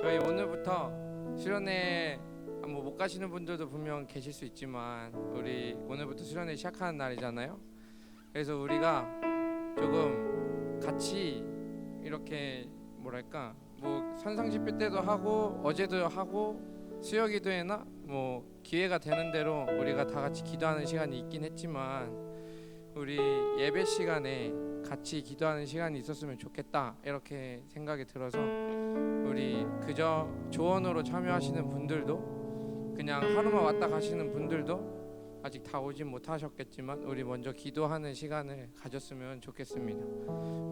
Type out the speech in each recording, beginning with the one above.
저희 오늘부터 수련회 뭐 못 가시는 분들도 분명 계실 수 있지만 우리 오늘부터 수련회 시작하는 날이잖아요. 그래서 우리가 조금 같이 이렇게 뭐랄까 뭐 선상집회 때도 하고 어제도 하고 수요기도회나 뭐 기회가 되는 대로 우리가 다 같이 기도하는 시간이 있긴 했지만 우리 예배 시간에 같이 기도하는 시간이 있었으면 좋겠다 이렇게 생각이 들어서 우리 그저 조언으로 참여하시는 분들도 그냥 하루만 왔다 가시는 분들도 아직 다 오진 못하셨겠지만 우리 먼저 기도하는 시간을 가졌으면 좋겠습니다.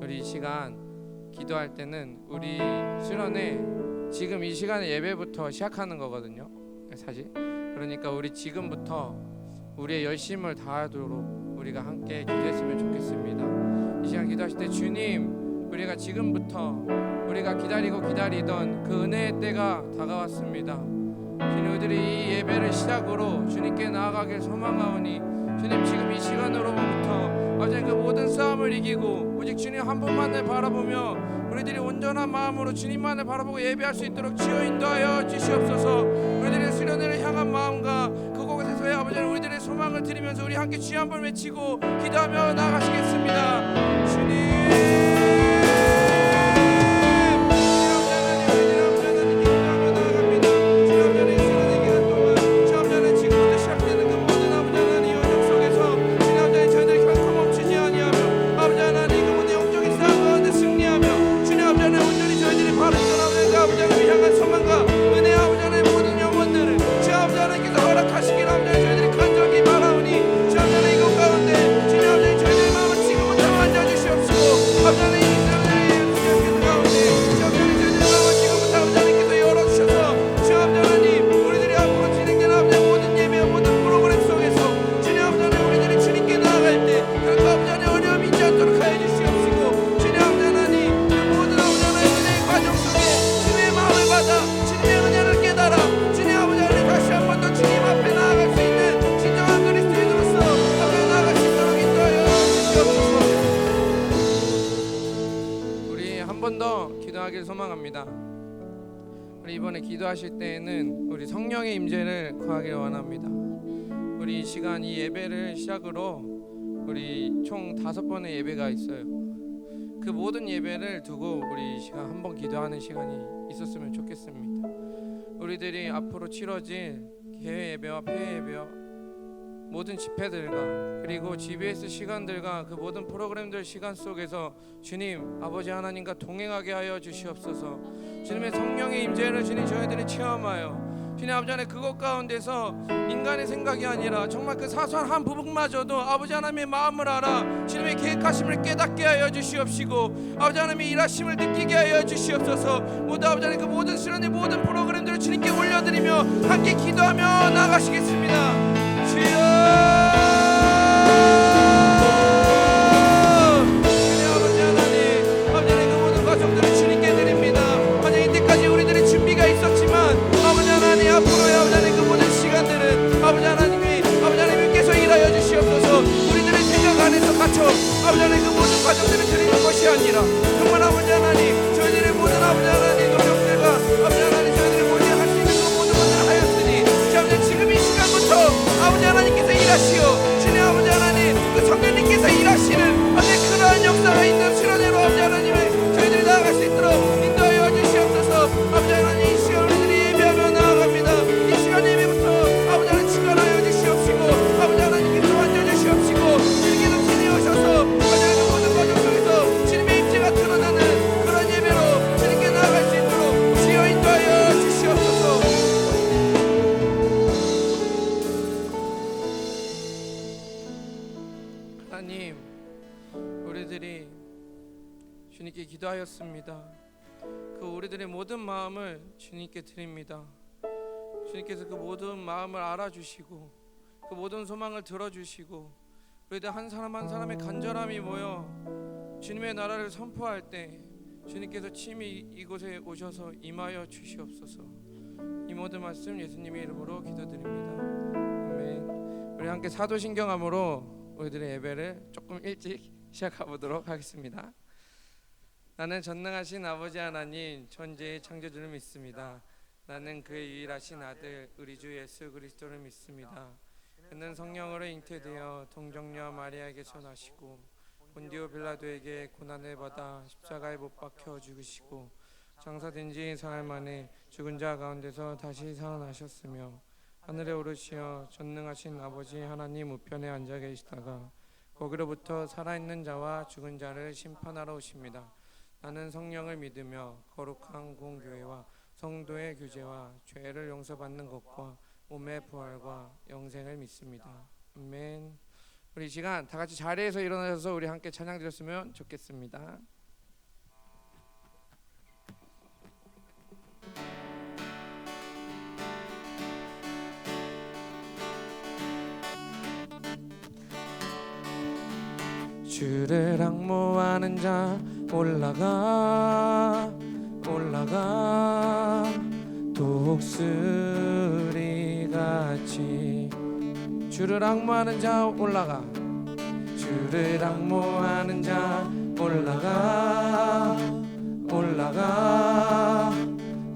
우리 이 시간 기도할 때는 우리 수련회 지금 이 시간에 예배부터 시작하는 거거든요. 사실 그러니까 우리 지금부터 우리의 열심을 다하도록 우리가 함께 기도했으면 좋겠습니다. 이 시간 기도하실 때 주님 우리가 지금부터 우리가 기다리고 기다리던 그 은혜의 때가 다가왔습니다. 주님 우리들이 이 예배를 시작으로 주님께 나아가길 소망하오니 주님 지금 이 시간으로부터 아버지 그 모든 싸움을 이기고 오직 주님 한 분만을 바라보며 우리들이 온전한 마음으로 주님만을 바라보고 예배할 수 있도록 주여 인도하여 주시옵소서. 우리들의 수련회를 향한 마음과 그곳에서의 아버지 우리들의 소망을 드리면서 우리 함께 주여 한번 외치고 기도하며 나아가시겠습니다. 주님 소망합니다. 우리 이번에 기도하실 때에는 우리 성령의 임재를 구하길 원합니다. 우리 이 시간 이 예배를 시작으로 우리 총 5번의 예배가 있어요. 그 모든 예배를 두고 우리 이 시간 한번 기도하는 시간이 있었으면 좋겠습니다. 우리들이 앞으로 치러질 개회 예배와 폐회 예배와 모든 집회들과 그리고 GBS 시간들과 그 모든 프로그램들 시간 속에서 주님 아버지 하나님과 동행하게 하여 주시옵소서. 주님의 성령의 임재를 주님 저희들이 체험하여 주님 아버지 하나님 그것 가운데서 인간의 생각이 아니라 정말 그 사소한 한 부분마저도 아버지 하나님의 마음을 알아 주님의 계획하심을 깨닫게 하여 주시옵시고 아버지 하나님의 일하심을 느끼게 하여 주시옵소서. 모두 아버지 하나님 그 모든 수련의 모든 프로그램들을 주님께 올려드리며 함께 기도하며 나가시겠습니다. 아버지 하나님 그 모든 과정들을 드리는 것이 아니라 정말 아버지 하나님 저희들의 모든 아버지 하나님 노력들과 아버지 하나님 저희들이 모두 할 수 있는 그 모든 것들을 하였으니 주님 지금 이 시간부터 아버지 하나님께서 일하시오 주님 아버지 하나님 그 성령님께서 일하시는 아버지 그러한 역사가 있는 수련회로 아버지 하나님을 저희들이 나아갈 수 있도록 인도하여 주시옵소서. 아버지 하나님 이 시간 우리들이 예배하며 나아갑니다. 이 시간 예배부터 아버지 하나님 축원하여 주시옵시고 아버지 하나님께서 만져주시옵시고 주님께서 지내오셔서 모든 과정 속에서 주님의 임재가 드러나는 그런 예배로 주님께 나아갈 수 있도록 주여 인도하여 주시옵소서. 하나님 우리들이 주님께 기도하였습니다. 그 우리들의 모든 마음을 주님께 드립니다. 주님께서 그 모든 마음을 알아주시고 그 모든 소망을 들어주시고 우리들 한 사람 한 사람의 간절함이 모여 주님의 나라를 선포할 때 주님께서 친히 이곳에 오셔서 임하여 주시옵소서. 이 모든 말씀 예수님의 이름으로 기도드립니다. 아멘. 우리 함께 사도신경함으로 우리들의 예배를 조금 일찍 시작해 보도록 하겠습니다. 나는 전능하신 아버지 하나님 천지의 창조주를 믿습니다. 나는 그의 유일하신 아들 우리 주 예수 그리스도를 믿습니다. 그는 성령으로 잉태되어 동정녀 마리아에게서 나시고 본디오 빌라도에게 고난을 받아 십자가에 못 박혀 죽으시고 장사된 지 사흘 만에 죽은 자 가운데서 다시 살아나셨으며 하늘에 오르시어 전능하신 아버지 하나님 우편에 앉아 계시다가 거기로부터 살아있는 자와 죽은 자를 심판하러 오십니다. 나는 성령을 믿으며 거룩한 공교회와 성도의 교제와 죄를 용서받는 것과 몸의 부활과 영생을 믿습니다. 아멘. 우리 이 시간 다 같이 자리에서 일어나셔서 우리 함께 찬양 드렸으면 좋겠습니다. 주를 앙모하는 자 올라가 독수리같이 주를 앙모하는 자 올라가 주를 앙모하는 자 올라가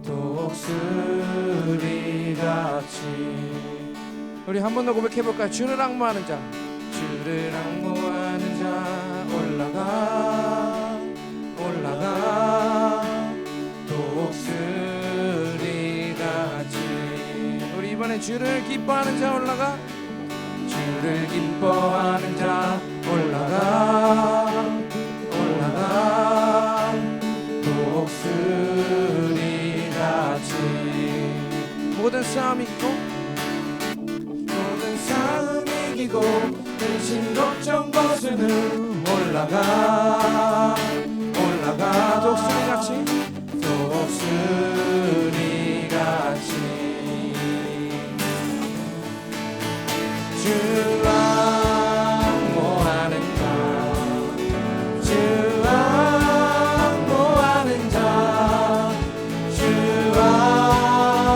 독수리같이 우리 한 번 더 고백해볼까요? 주를 앙모하는 자 주를 앙모하는 자 올라가 독수리같이 우리 이번에 주를 기뻐하는 자 올라가 주를 기뻐하는 자 올라가 독수리같이 모든 싸움 이기고 근심 걱정 벗으는 올라가 독수리같이 주 앙모하는 자 주 앙모하는 자 주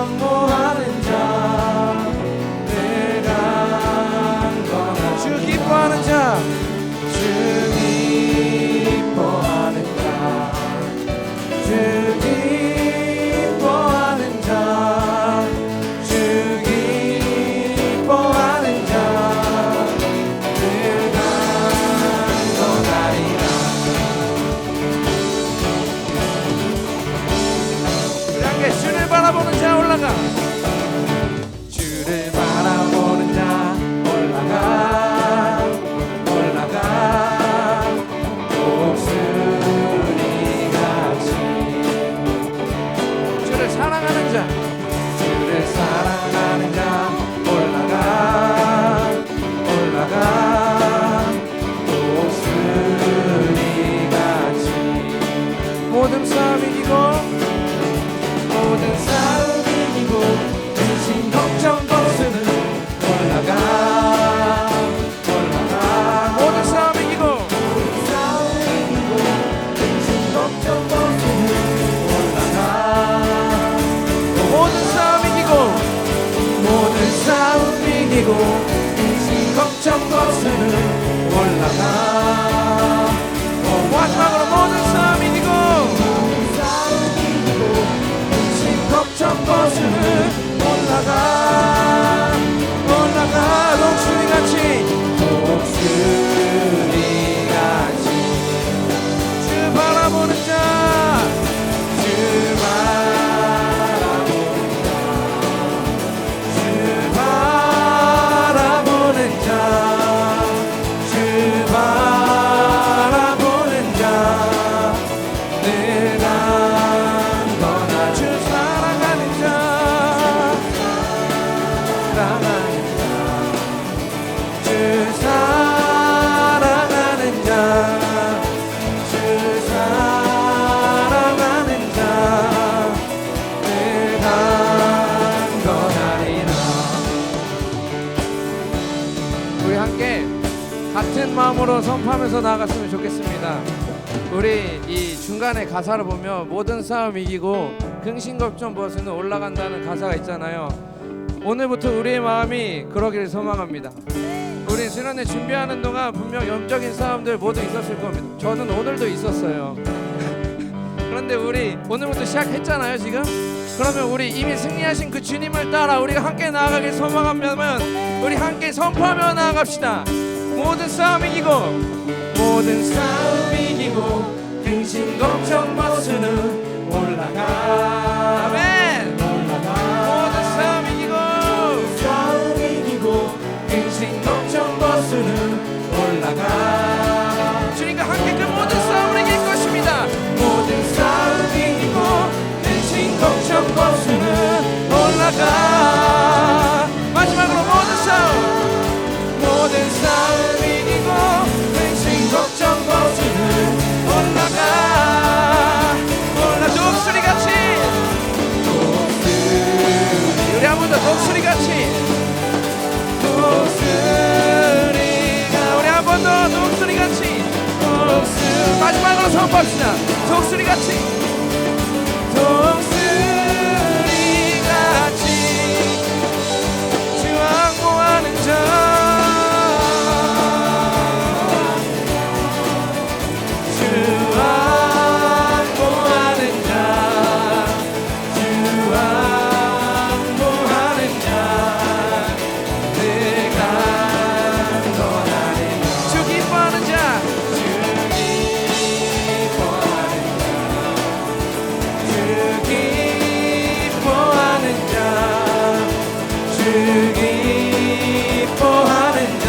앙모하는 자 주 기뻐하는 자 주 기뻐하는 자 주 기뻐하는 자 주 기뻐하는 자 그가 떠나리라 우리 함께 주를 바라보는 자 올라가 주를 바라보는 자 올라가 독수리같이 주를 사랑하는 자 올라가 독수리같이 모든 싸움 이기고 근심 걱정 벗으는 올라가 모든 싸움 이기고 근심 걱정 벗으는 올라가 모든 싸움 이기고 근심 걱정 벗으는 올라가 마지막으로 모든 싸움 이기고 근심 걱정 벗으는 올라가 독수리같이 주 바라보는 자 같은 마음으로 선포하면서 나아갔으면 좋겠습니다. 우리 이 중간에 가사를 보면 모든 싸움 이기고 근심걱정 벗으는 올라간다는 가사가 있잖아요. 오늘부터 우리의 마음이 그러기를 소망합니다. 우리 수련회 준비하는 동안 분명 영적인 싸움들 모두 있었을 겁니다. 저는 오늘도 있었어요. 근데 우리 오늘부터 시작했잖아요 지금. 그러면 우리 이미 승리하신 그 주님을 따라 우리가 함께 나아가길 소망하면 우리 함께 선포하며 나아갑시다. 모든 싸움 이기고 모든 싸움 이기고 근심 걱정 벗으는 올라가. 아멘. 모든 싸움 이기고 근심 걱정 벗으는 올라가. 주님과 함께 그 모든 싸움을 이길 것입니다. 모든 싸움 이기고 근심 걱정 벗으는 올라가. 마지막으로 모든 싸움 이기고 근심 걱정 벗으는 올라가. 독수리같이 우리 한 번 더 독수리같이 우리 한 번 더 독수리같이 마지막으로 선포합시다. 독수리같이 주 항모하는 자 주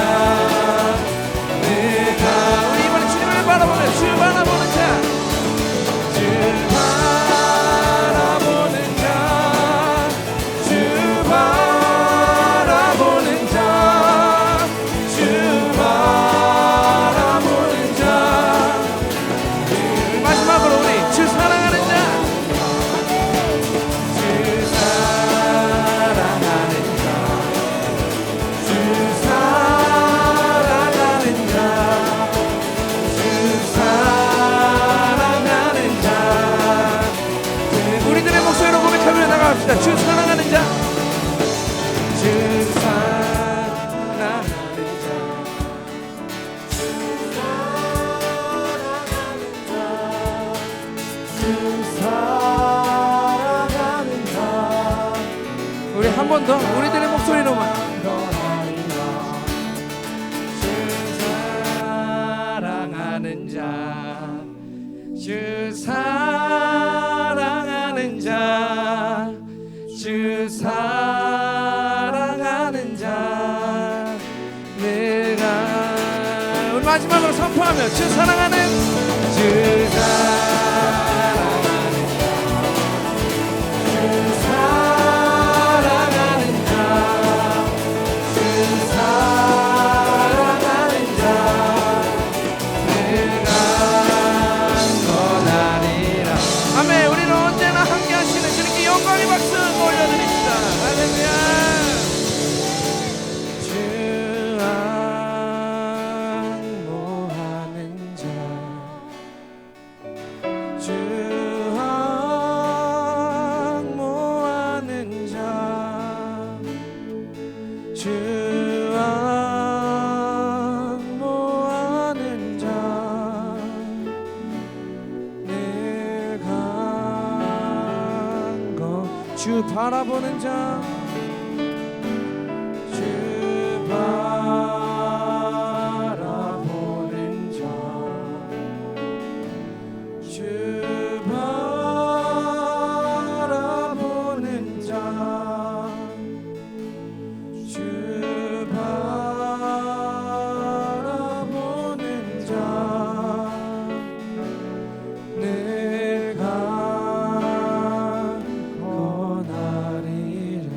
사랑하는 자, 주 사랑하는 자, 주 사랑하는 자. 우리 한 번 더 우리들의 목소리로만. 주 사랑하는 자, 주 사랑하는 자. 주 사랑하는 자. 내가 우리 마지막으로 선포하며 주 사랑하는 주 사랑하는 자, 주 사랑하는 자, 주 사랑하는 자. 내가 원하리라. 아멘. 우리는 언제나 함께 하시는 주님께 영광의 박수 올려드립니다. 할렐루야. 주 항모하는 자, 주 항모하는 자, 주 항모하는 자. 내가 주 바라보는 자, 주 바라보는 자, 주 바라보는 자, 주 바라보는 자. 내가 원하리라.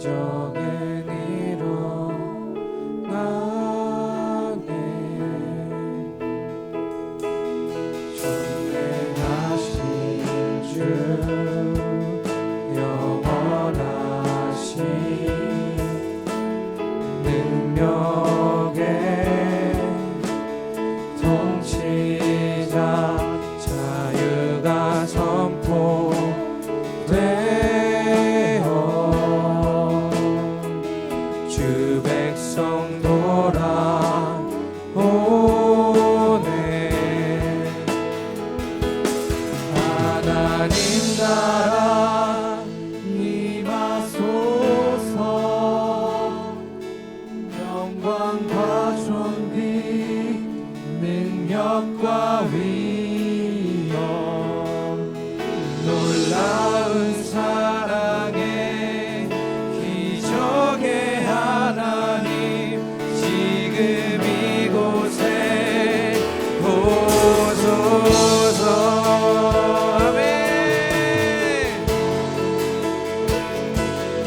기적은 일어나네. 전능하신 주 영원하신 능력의 통치자 자유가 선포되어 주 백성 돌아오네. 하나님 나라 임하소서. 영광과 존귀 능력과 위엄 놀라운 사랑의 기적의 하나님 지금 이곳에 오소서. 아멘.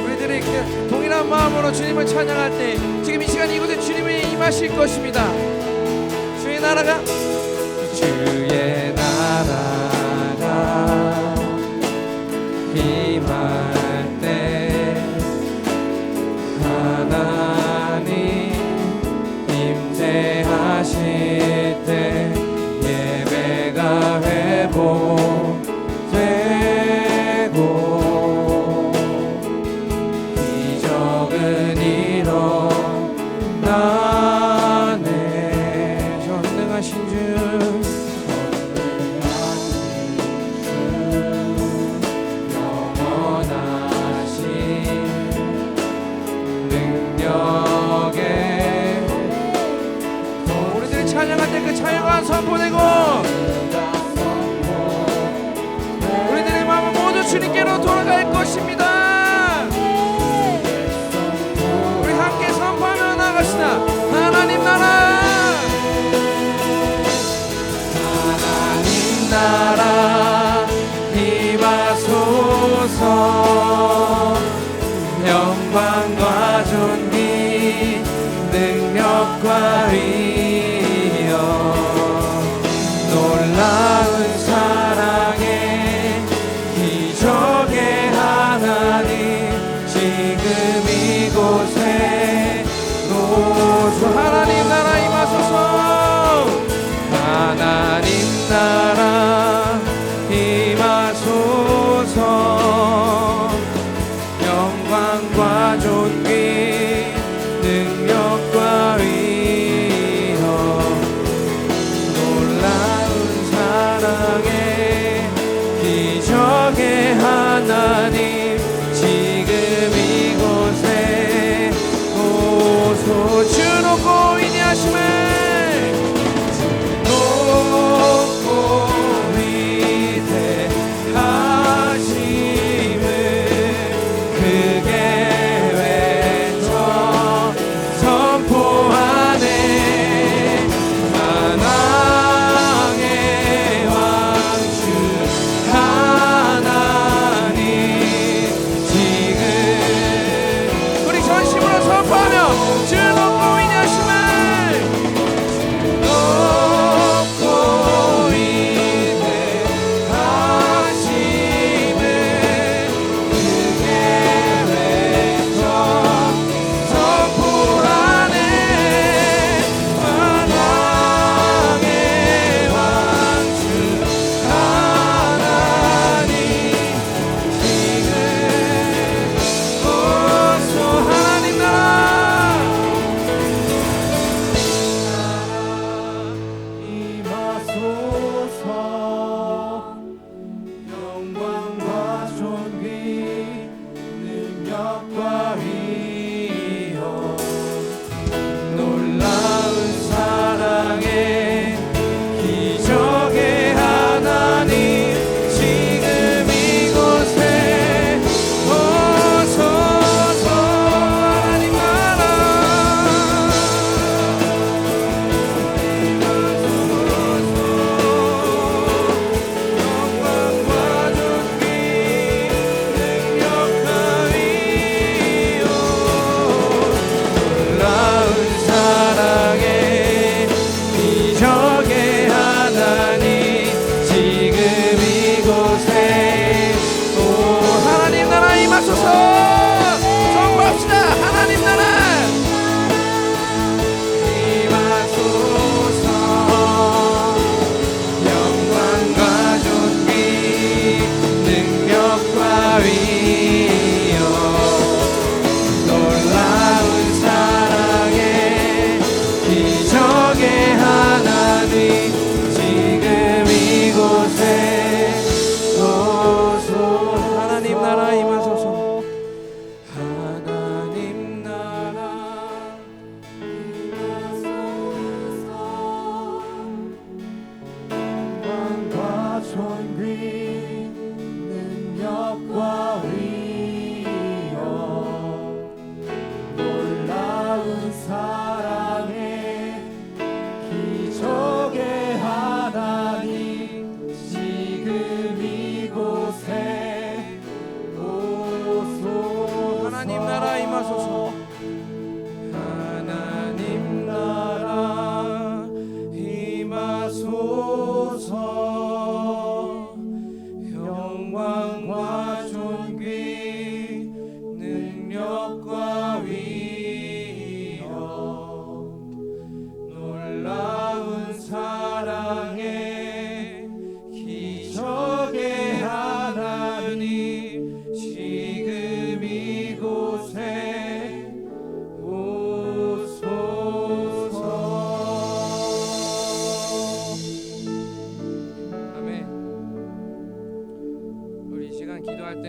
우리들이 동일한 마음으로 주님을 찬양할 때 지금 이 시간 이곳에 주님이 임하실 것입니다. 주의 나라가 임할 때 하나님 임재하실 때 예배가 회복되고 기적은 일어나네. 전능하신 주 영원한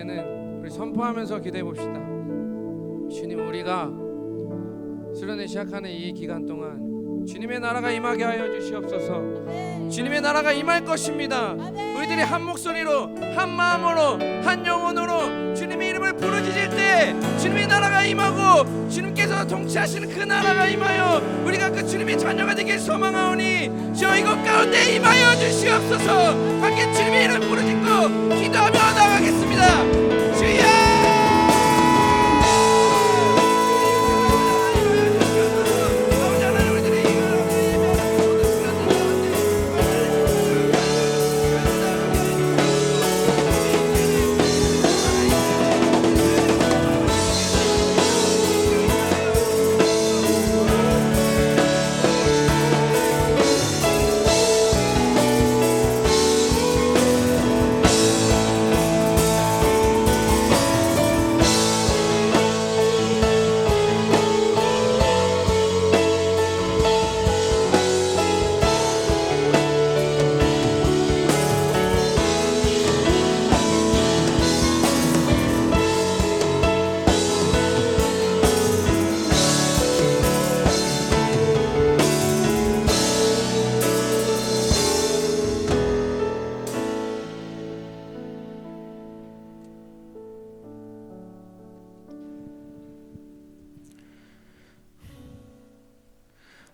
이제는 우리 선포하면서 기도해 봅시다. 주님, 우리가 수련회 시작하는 이 기간 동안 주님의 나라가 임하게 하여 주시옵소서. 주님의 나라가 임할 것입니다. 우리들이 한 목소리로, 한 마음으로, 한 영혼으로 주님의 이름을 부르짖을 때 주님의 나라가 임하고 주님께서 통치하시는 그 나라가 임하여 우리가 그 주님의 자녀가 되길 소망하오니 주여 이것 가운데 임하여 주시옵소서. 함께 주님의 이름을 부르짖고 기도하며 나가겠습니다. 주여!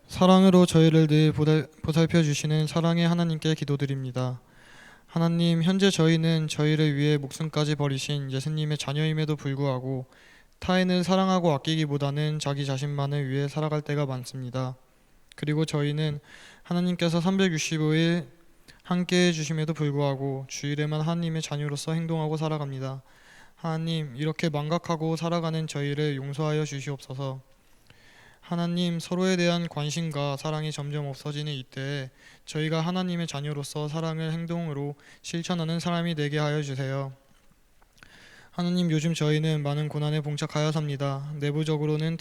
사랑으로 저희를 늘 보살펴 주시는 사랑의 하나님께 기도드립니다. 하나님, 현재 저희는 저희를 위해 목숨까지 버리신 예수님의 자녀임에도 불구하고 타인을 사랑하고 아끼기보다는 자기 자신만을 위해 살아갈 때가 많습니다. 그리고 저희는 하나님께서 365일 함께해 주심에도 불구하고 주일에만 하나님의 자녀로서 행동하고 살아갑니다. 하나님, 이렇게 망각하고 살아가는 저희를 용서하여 주시옵소서. 하나님, 서로에 대한 관심과 사랑이 점점 없어지는 이때에 저희가 하나님의 자녀로서 사랑을 행동으로 실천하는 사람이 되게 하여 주세요. 하나님, 요즘 저희는 많은 고난에 봉착하여 삽니다. 내부적으로는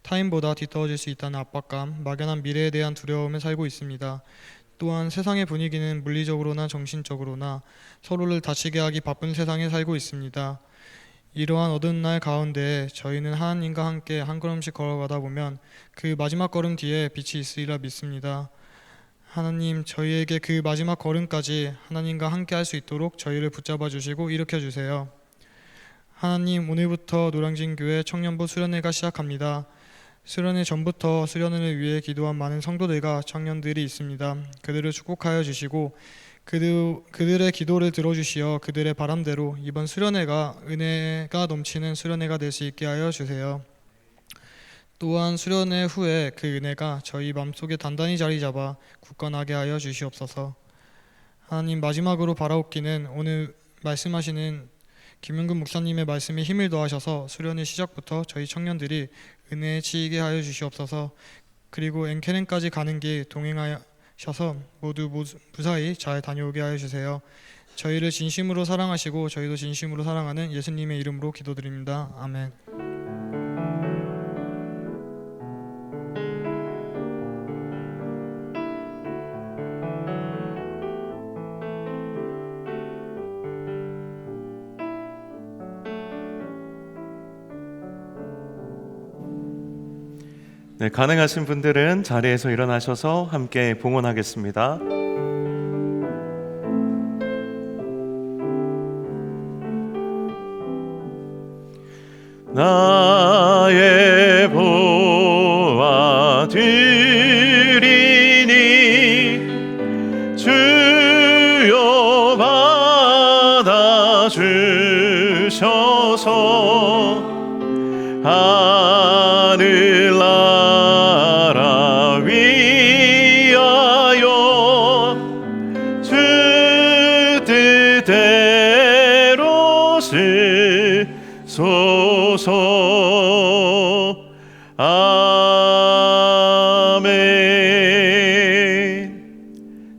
타인보다 뒤떨어질 수 있다는 압박감, 막연한 미래에 대한 두려움에 살고 있습니다. 또한 세상의 분위기는 물리적으로나 정신적으로나 서로를 다치게 하기 바쁜 세상에 살고 있습니다. 이러한 어두운 날 가운데 저희는 하나님과 함께 한 걸음씩 걸어가다 보면 그 마지막 걸음 뒤에 빛이 있으리라 믿습니다. 하나님, 저희에게 그 마지막 걸음까지 하나님과 함께 할 수 있도록 저희를 붙잡아 주시고 일으켜 주세요. 하나님, 오늘부터 노량진교회 청년부 수련회가 시작합니다. 수련회 전부터 수련회를 위해 기도한 많은 성도들과 청년들이 있습니다. 그들을 축복하여 주시고 그들의 기도를 들어주시어 그들의 바람대로 이번 수련회가 은혜가 넘치는 수련회가 될 수 있게 하여 주세요. 또한 수련회 후에 그 은혜가 저희 마음속에 단단히 자리 잡아 굳건하게 하여 주시옵소서. 하나님, 마지막으로 바라옵기는 오늘 말씀하시는 김윤근 목사님의 말씀에 힘을 더하셔서 수련회 시작부터 저희 청년들이 은혜에 치이게 하여 주시옵소서. 그리고 엔케넨까지 가는 길 동행하셔서 모두 무사히 잘 다녀오게 하여 주세요. 저희를 진심으로 사랑하시고 저희도 진심으로 사랑하는 예수님의 이름으로 기도드립니다. 아멘. 네, 가능하신 분들은 자리에서 일어나셔서 함께 봉헌하겠습니다. 나의 보아 드리니 주여 받아 주셔서 하늘나라 위하여 주 뜻대로 쓰소서. 아멘.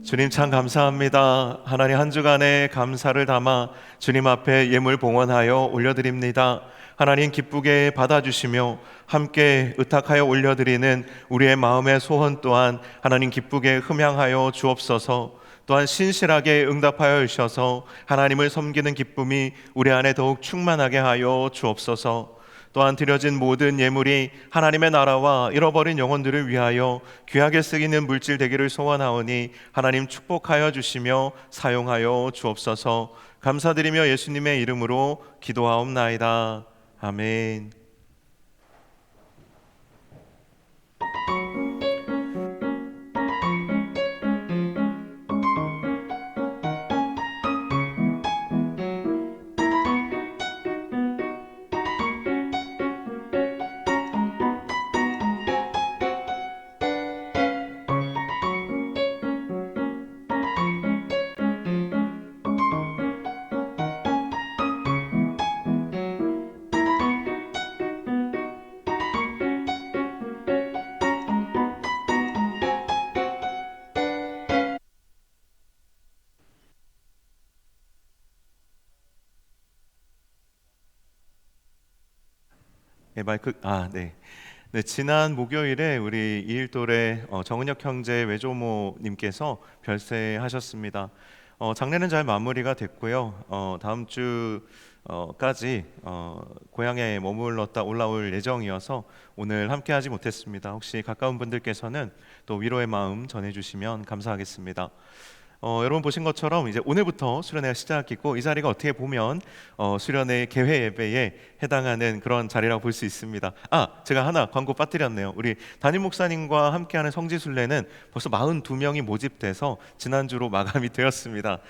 주님 참 감사합니다. 하나님, 한 주간의 감사를 담아 주님 앞에 예물 봉헌하여 올려드립니다. 하나님, 기쁘게 받아주시며 함께 의탁하여 올려드리는 우리의 마음의 소원 또한 하나님 기쁘게 흠양하여 주옵소서. 또한 신실하게 응답하여 주셔서 하나님을 섬기는 기쁨이 우리 안에 더욱 충만하게 하여 주옵소서. 또한 드려진 모든 예물이 하나님의 나라와 잃어버린 영혼들을 위하여 귀하게 쓰이는 물질 되기를 소원하오니 하나님 축복하여 주시며 사용하여 주옵소서. 감사드리며 예수님의 이름으로 기도하옵나이다. 아멘. 네, 네, 지난 목요일에 우리 이일돌의 정은혁 형제 외조모님께서 별세하셨습니다. 장례는 잘 마무리가 됐고요. 다음 주까지 고향에 머물렀다 올라올 예정이어서 오늘 함께하지 못했습니다. 혹시 가까운 분들께서는 또 위로의 마음 전해주시면 감사하겠습니다. 여러분 보신 것처럼 이제 오늘부터 수련회가 시작이고 이 자리가 어떻게 보면 수련회 개회 예배에 해당하는 그런 자리라고 볼 수 있습니다. 제가 하나 광고 빠뜨렸네요. 우리 담임 목사님과 함께하는 성지순례는 벌써 42명이 모집돼서 지난주로 마감이 되었습니다.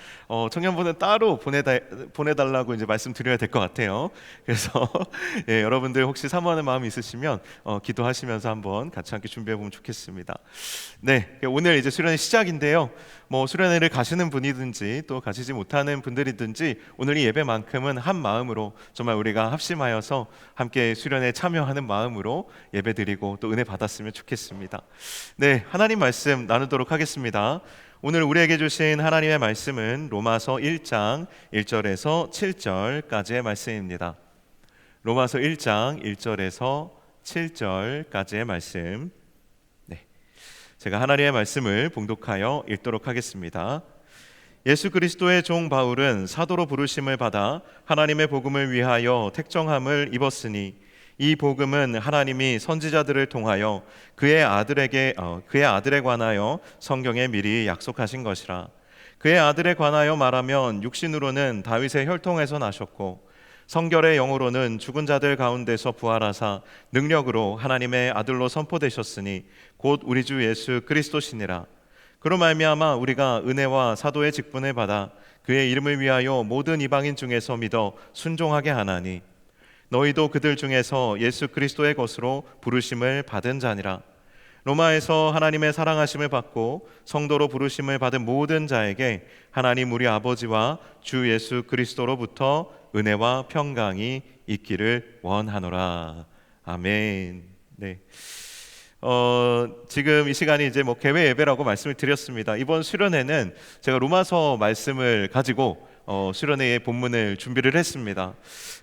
청년부는 따로 보내달라고 이제 말씀드려야 될 것 같아요. 그래서 예, 여러분들 혹시 사모하는 마음이 있으시면 기도하시면서 한번 같이 함께 준비해 보면 좋겠습니다. 네, 오늘 이제 수련회 시작인데요. 수련회를 가시는 분이든지 또 가시지 못하는 분들이든지 오늘 이 예배만큼은 한 마음으로 정말 우리가 합심하여서 함께 수련회에 참여하는 마음으로 예배드리고 또 은혜 받았으면 좋겠습니다. 네, 하나님 말씀 나누도록 하겠습니다. 오늘 우리에게 주신 하나님의 말씀은 로마서 1장 1절에서 7절까지의 말씀입니다. 로마서 1장 1절에서 7절까지의 말씀. 제가 하나님의 말씀을 봉독하여 읽도록 하겠습니다. 예수 그리스도의 종 바울은 사도로 부르심을 받아 하나님의 복음을 위하여 택정함을 입었으니 이 복음은 하나님이 선지자들을 통하여 그의 아들에 관하여 성경에 미리 약속하신 것이라. 그의 아들에 관하여 말하면 육신으로는 다윗의 혈통에서 나셨고 성결의 영으로는 죽은 자들 가운데서 부활하사 능력으로 하나님의 아들로 선포되셨으니 곧 우리 주 예수 그리스도시니라. 그로 말미암아 우리가 은혜와 사도의 직분을 받아 그의 이름을 위하여 모든 이방인 중에서 믿어 순종하게 하나니 너희도 그들 중에서 예수 그리스도의 것으로 부르심을 받은 자니라. 로마에서 하나님의 사랑하심을 받고 성도로 부르심을 받은 모든 자에게 하나님 우리 아버지와 주 예수 그리스도로부터 은혜와 평강이 있기를 원하노라. 아멘. 네. 지금 이 시간이 이제 개회 예배라고 말씀을 드렸습니다. 이번 수련회는 제가 로마서 말씀을 가지고 수련회의 본문을 준비를 했습니다.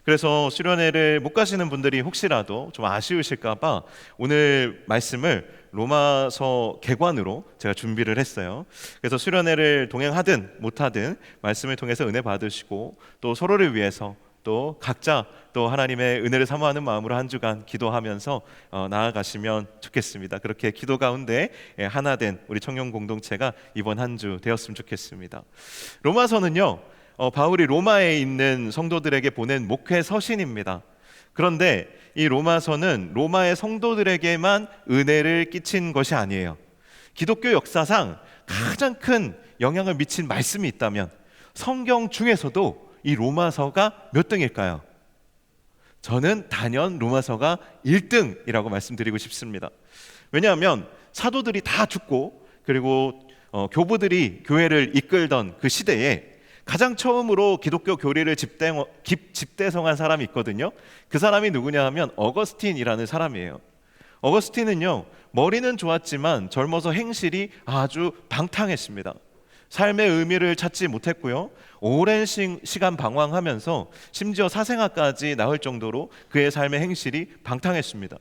그래서 수련회를 못 가시는 분들이 혹시라도 좀 아쉬우실까봐 오늘 말씀을 로마서 개관으로 제가 준비를 했어요. 그래서 수련회를 동행하든 못하든 말씀을 통해서 은혜 받으시고 또 서로를 위해서 또 각자 또 하나님의 은혜를 사모하는 마음으로 한 주간 기도하면서 나아가시면 좋겠습니다. 그렇게 기도 가운데 하나된 우리 청년 공동체가 이번 한 주 되었으면 좋겠습니다. 로마서는요, 바울이 로마에 있는 성도들에게 보낸 목회 서신입니다. 그런데 이 로마서는 로마의 성도들에게만 은혜를 끼친 것이 아니에요. 기독교 역사상 가장 큰 영향을 미친 말씀이 있다면 성경 중에서도 이 로마서가 몇 등일까요? 저는 단연 로마서가 1등이라고 말씀드리고 싶습니다. 왜냐하면 사도들이 다 죽고 그리고 교부들이 교회를 이끌던 그 시대에 가장 처음으로 기독교 교리를 집대성한 사람이 있거든요. 그 사람이 누구냐 하면 어거스틴이라는 사람이에요. 어거스틴은요, 머리는 좋았지만 젊어서 행실이 아주 방탕했습니다. 삶의 의미를 찾지 못했고요, 오랜 시간 방황하면서 심지어 사생아까지 낳을 정도로 그의 삶의 행실이 방탕했습니다.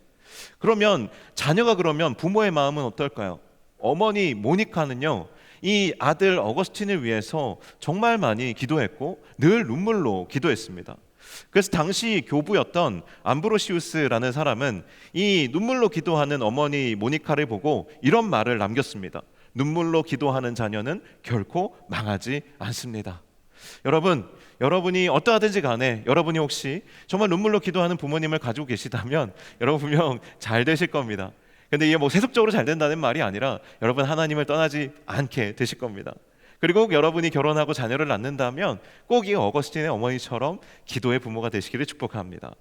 그러면 자녀가 그러면 부모의 마음은 어떨까요? 어머니 모니카는요, 이 아들 어거스틴을 위해서 정말 많이 기도했고 늘 눈물로 기도했습니다. 그래서 당시 교부였던 암브로시우스라는 사람은 이 눈물로 기도하는 어머니 모니카를 보고 이런 말을 남겼습니다. 눈물로 기도하는 자녀는 결코 망하지 않습니다. 여러분이 어떠하든지 간에 여러분이 혹시 정말 눈물로 기도하는 부모님을 가지고 계시다면 여러분 분명 잘 되실 겁니다. 근데 이게 뭐 세속적으로 잘 된다는 말이 아니라 여러분 하나님을 떠나지 않게 되실 겁니다. 그리고 꼭 여러분이 결혼하고 자녀를 낳는다면 꼭 이 어거스틴의 어머니처럼 기도의 부모가 되시기를 축복합니다.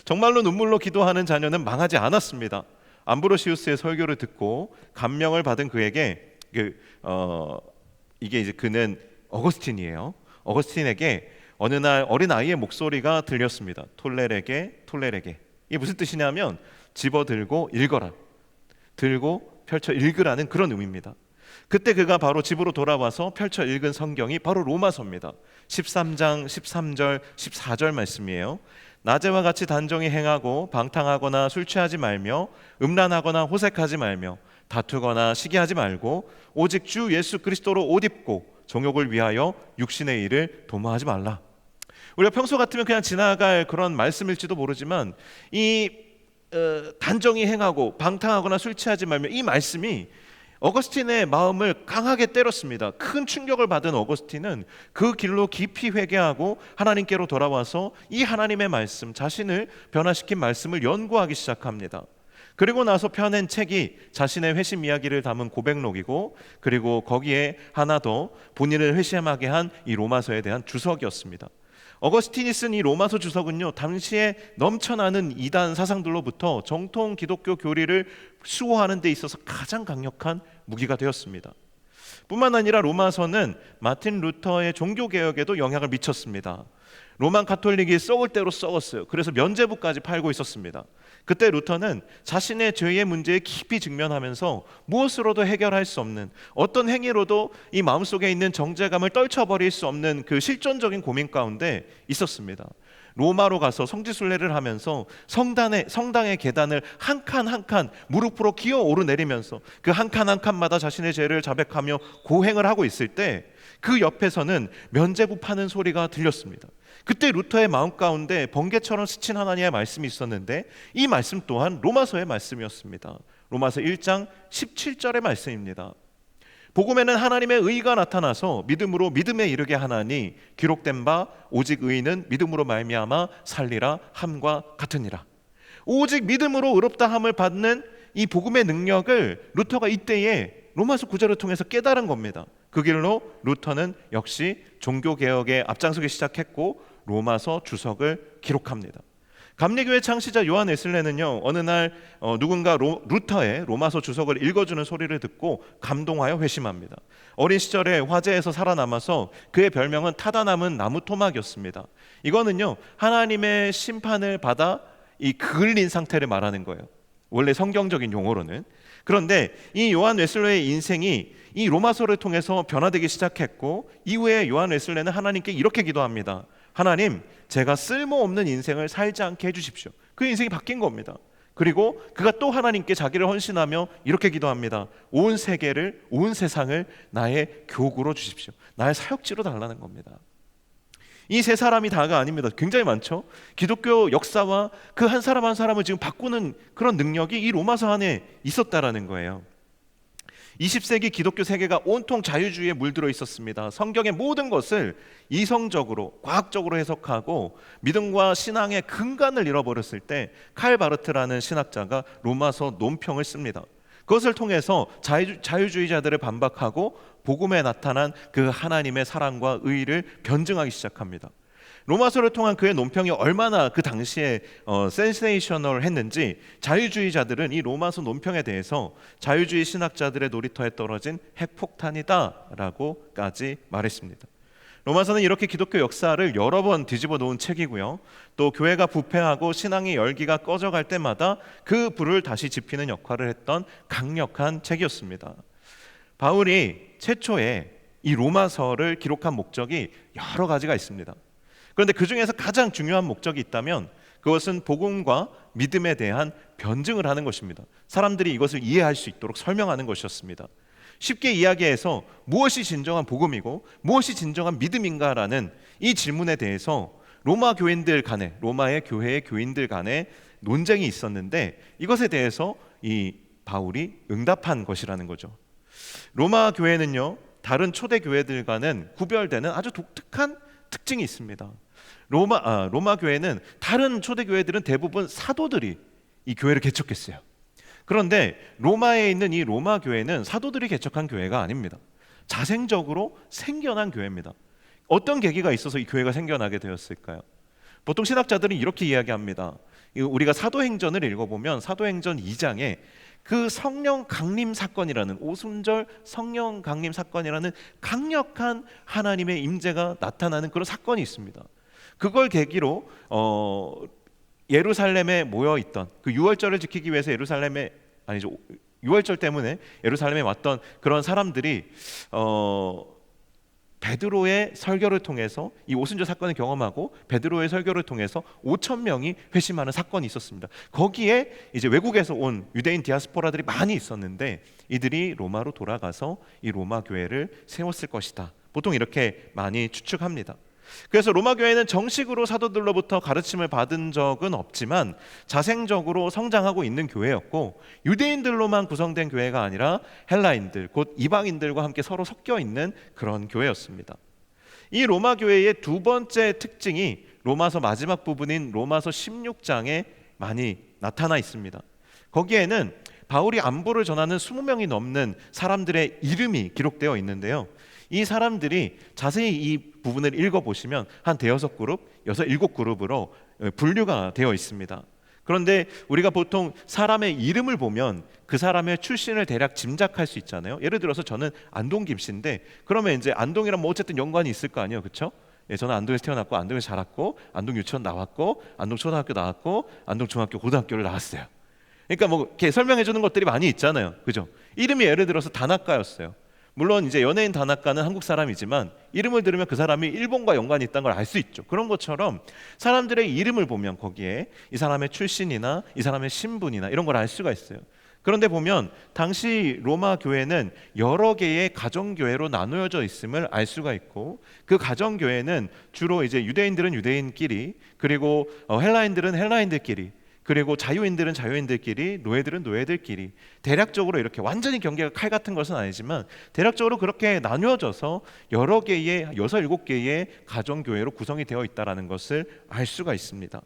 정말로 눈물로 기도하는 자녀는 망하지 않았습니다. 암브로시우스의 설교를 듣고 감명을 받은 그에게 이게 이제 그는 어거스틴이에요. 어거스틴에게 어느 날 어린아이의 목소리가 들렸습니다. 톨레레게 톨레레게. 이게 무슨 뜻이냐면 집어들고 읽어라, 들고 펼쳐 읽으라는 그런 의미입니다. 그때 그가 바로 집으로 돌아와서 펼쳐 읽은 성경이 바로 로마서입니다. 13장 13절 14절 말씀이에요. 낮에와 같이 단정히 행하고 방탕하거나 술 취하지 말며 음란하거나 호색하지 말며 다투거나 시기하지 말고 오직 주 예수 그리스도로 옷 입고 정욕을 위하여 육신의 일을 도모하지 말라. 우리가 평소 같으면 그냥 지나갈 그런 말씀일지도 모르지만 이 단정히 행하고 방탕하거나 술 취하지 말며 이 말씀이 어거스틴의 마음을 강하게 때렸습니다. 큰 충격을 받은 어거스틴은 그 길로 깊이 회개하고 하나님께로 돌아와서 이 하나님의 말씀, 자신을 변화시킨 말씀을 연구하기 시작합니다. 그리고 나서 펴낸 책이 자신의 회심 이야기를 담은 고백록이고, 그리고 거기에 하나 더 본인을 회심하게 한 이 로마서에 대한 주석이었습니다. 어거스틴이 쓴 이 로마서 주석은요, 당시에 넘쳐나는 이단 사상들로부터 정통 기독교 교리를 수호하는 데 있어서 가장 강력한 무기가 되었습니다. 뿐만 아니라 로마서는 마틴 루터의 종교개혁에도 영향을 미쳤습니다. 로만 가톨릭이 썩을 대로 썩었어요. 그래서 면죄부까지 팔고 있었습니다. 그때 루터는 자신의 죄의 문제에 깊이 직면하면서 무엇으로도 해결할 수 없는, 어떤 행위로도 이 마음속에 있는 정죄감을 떨쳐버릴 수 없는 그 실존적인 고민 가운데 있었습니다. 로마로 가서 성지순례를 하면서 성당의 계단을 한 칸 한 칸 무릎으로 기어 오르내리면서 그 한 칸 한 칸마다 자신의 죄를 자백하며 고행을 하고 있을 때 그 옆에서는 면죄부 파는 소리가 들렸습니다. 그때 루터의 마음 가운데 번개처럼 스친 하나님의 말씀이 있었는데 이 말씀 또한 로마서의 말씀이었습니다. 로마서 1장 17절의 말씀입니다. 복음에는 하나님의 의가 나타나서 믿음으로 믿음에 이르게 하나니 기록된 바 오직 의인은 믿음으로 말미암아 살리라 함과 같으니라. 오직 믿음으로 의롭다 함을 받는 이 복음의 능력을 루터가 이때에 로마서 9절을 통해서 깨달은 겁니다. 그 길로 루터는 역시 종교개혁에 앞장서기 시작했고 로마서 주석을 기록합니다. 감리교회 창시자 요한 웨슬레는요, 어느 날 누군가 루터의 로마서 주석을 읽어주는 소리를 듣고 감동하여 회심합니다. 어린 시절에 화재에서 살아남아서 그의 별명은 타다 남은 나무 토막이었습니다. 이거는요, 하나님의 심판을 받아 이 그을린 상태를 말하는 거예요, 원래 성경적인 용어로는. 그런데 이 요한 웨슬레의 인생이 이 로마서를 통해서 변화되기 시작했고, 이후에 요한 웨슬레는 하나님께 이렇게 기도합니다. 하나님, 제가 쓸모없는 인생을 살지 않게 해주십시오. 그 인생이 바뀐 겁니다. 그리고 그가 또 하나님께 자기를 헌신하며 이렇게 기도합니다. 온 세계를, 온 세상을 나의 교구로 주십시오. 나의 사역지로 달라는 겁니다. 이 세 사람이 다가 아닙니다. 굉장히 많죠. 기독교 역사와 그 한 사람 한 사람을 지금 바꾸는 그런 능력이 이 로마서 안에 있었다라는 거예요. 20세기 기독교 세계가 온통 자유주의에 물들어 있었습니다. 성경의 모든 것을 이성적으로, 과학적으로 해석하고 믿음과 신앙의 근간을 잃어버렸을 때 칼 바르트라는 신학자가 로마서 논평을 씁니다. 그것을 통해서 자유주의자들을 반박하고 복음에 나타난 그 하나님의 사랑과 의의를 변증하기 시작합니다. 로마서를 통한 그의 논평이 얼마나 그 당시에 센세이셔널했는지 자유주의자들은 이 로마서 논평에 대해서 자유주의 신학자들의 놀이터에 떨어진 핵폭탄이다라고까지 말했습니다. 로마서는 이렇게 기독교 역사를 여러 번 뒤집어 놓은 책이고요, 또 교회가 부패하고 신앙의 열기가 꺼져갈 때마다 그 불을 다시 지피는 역할을 했던 강력한 책이었습니다. 바울이 최초에 이 로마서를 기록한 목적이 여러 가지가 있습니다. 그런데 그 중에서 가장 중요한 목적이 있다면 그것은 복음과 믿음에 대한 변증을 하는 것입니다. 사람들이 이것을 이해할 수 있도록 설명하는 것이었습니다. 쉽게 이야기해서 무엇이 진정한 복음이고 무엇이 진정한 믿음인가라는 이 질문에 대해서 로마 교인들 간에, 로마의 교회의 교인들 간에 논쟁이 있었는데 이것에 대해서 이 바울이 응답한 것이라는 거죠. 로마 교회는요, 다른 초대 교회들과는 구별되는 아주 독특한 특징이 있습니다. 로마 교회는 다른 초대 교회들은 대부분 사도들이 이 교회를 개척했어요. 그런데 로마에 있는 이 로마 교회는 사도들이 개척한 교회가 아닙니다. 자생적으로 생겨난 교회입니다. 어떤 계기가 있어서 이 교회가 생겨나게 되었을까요? 보통 신학자들은 이렇게 이야기합니다. 우리가 사도행전을 읽어보면 사도행전 2장에 그 성령 강림 사건이라는, 오순절 성령 강림 사건이라는 강력한 하나님의 임재가 나타나는 그런 사건이 있습니다. 그걸 계기로 예루살렘에 모여 있던, 그 유월절을 지키기 위해서 유월절 때문에 예루살렘에 왔던 그런 사람들이 베드로의 설교를 통해서 이 오순절 사건을 경험하고 베드로의 설교를 통해서 5천 명이 회심하는 사건이 있었습니다. 거기에 이제 외국에서 온 유대인 디아스포라들이 많이 있었는데 이들이 로마로 돌아가서 이 로마 교회를 세웠을 것이다. 보통 이렇게 많이 추측합니다. 그래서 로마 교회는 정식으로 사도들로부터 가르침을 받은 적은 없지만 자생적으로 성장하고 있는 교회였고, 유대인들로만 구성된 교회가 아니라 헬라인들, 곧 이방인들과 함께 서로 섞여 있는 그런 교회였습니다. 이 로마 교회의 두 번째 특징이 로마서 마지막 부분인 로마서 16장에 많이 나타나 있습니다. 거기에는 바울이 안부를 전하는 20명이 넘는 사람들의 이름이 기록되어 있는데요, 이 사람들이 자세히 이 부분을 읽어보시면 한 대여섯 그룹, 일곱 그룹으로 분류가 되어 있습니다. 그런데 우리가 보통 사람의 이름을 보면 그 사람의 출신을 대략 짐작할 수 있잖아요. 예를 들어서 저는 안동 김씨인데 그러면 이제 안동이랑 뭐 어쨌든 연관이 있을 거 아니에요, 그렇죠? 예, 저는 안동에서 태어났고 안동에서 자랐고 안동 유치원 나왔고 안동 초등학교 나왔고 안동 중학교 고등학교를 나왔어요. 그러니까 뭐 이렇게 설명해 주는 것들이 많이 있잖아요, 그죠? 이름이 예를 들어서 다나카였어요. 물론 이제 연예인 다나카는 한국 사람이지만 이름을 들으면 그 사람이 일본과 연관이 있다는 걸 알 수 있죠. 그런 것처럼 사람들의 이름을 보면 거기에 이 사람의 출신이나 이 사람의 신분이나 이런 걸 알 수가 있어요. 그런데 보면 당시 로마 교회는 여러 개의 가정교회로 나누어져 있음을 알 수가 있고, 그 가정교회는 주로 이제 유대인들은 유대인끼리, 그리고 헬라인들은 헬라인들끼리, 그리고 자유인들은 자유인들끼리, 노예들은 노예들끼리, 대략적으로 이렇게 완전히 경계가 칼 같은 것은 아니지만 대략적으로 그렇게 나뉘어져서 여러 개의 6, 7개의 가정교회로 구성이 되어 있다는 것을 알 수가 있습니다.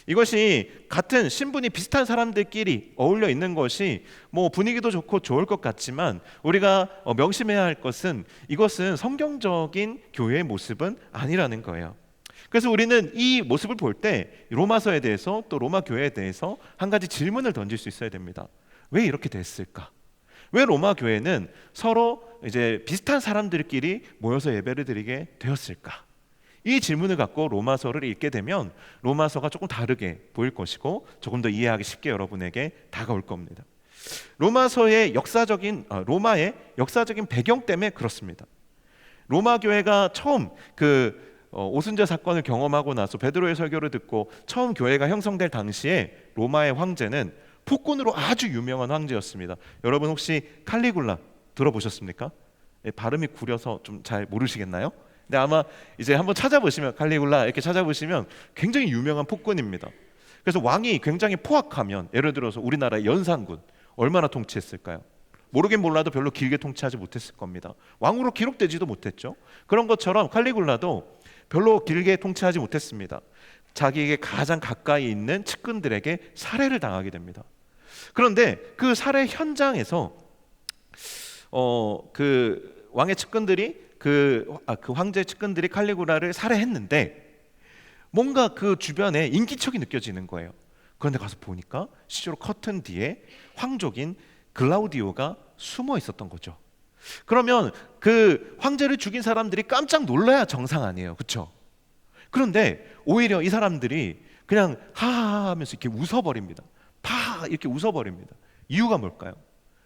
이것이 같은 신분이 비슷한 사람들끼리 어울려 있는 것이 뭐 분위기도 좋고 좋을 것 같지만 우리가 명심해야 할 것은 이것은 성경적인 교회의 모습은 아니라는 거예요. 그래서 우리는 이 모습을 볼 때 로마서에 대해서 또 로마 교회에 대해서 한 가지 질문을 던질 수 있어야 됩니다. 왜 이렇게 됐을까? 왜 로마 교회는 서로 이제 비슷한 사람들끼리 모여서 예배를 드리게 되었을까? 이 질문을 갖고 로마서를 읽게 되면 로마서가 조금 다르게 보일 것이고 조금 더 이해하기 쉽게 여러분에게 다가올 겁니다. 로마의 역사적인 배경 때문에 그렇습니다. 로마 교회가 처음 오순절 사건을 경험하고 나서 베드로의 설교를 듣고 처음 교회가 형성될 당시에 로마의 황제는 폭군으로 아주 유명한 황제였습니다. 여러분 혹시 칼리굴라 들어보셨습니까? 발음이 구려서 좀 잘 모르시겠나요? 근데 아마 이제 한번 찾아보시면 칼리굴라 이렇게 찾아보시면 굉장히 유명한 폭군입니다. 그래서 왕이 굉장히 포악하면, 예를 들어서 우리나라의 연산군 얼마나 통치했을까요? 모르긴 몰라도 별로 길게 통치하지 못했을 겁니다. 왕으로 기록되지도 못했죠. 그런 것처럼 칼리굴라도 별로 길게 통치하지 못했습니다. 자기에게 가장 가까이 있는 측근들에게 살해를 당하게 됩니다. 그런데 그 살해 현장에서 그 왕의 측근들이 그 황제의 측근들이 칼리굴라를 살해했는데 뭔가 그 주변에 인기척이 느껴지는 거예요. 그런데 가서 보니까 실제로 커튼 뒤에 황족인 글라우디오가 숨어 있었던 거죠. 그러면 그 황제를 죽인 사람들이 깜짝 놀라야 정상 아니에요, 그렇죠? 그런데 오히려 이 사람들이 그냥 하하하 하면서 이렇게 웃어버립니다. 파 이렇게 웃어버립니다. 이유가 뭘까요?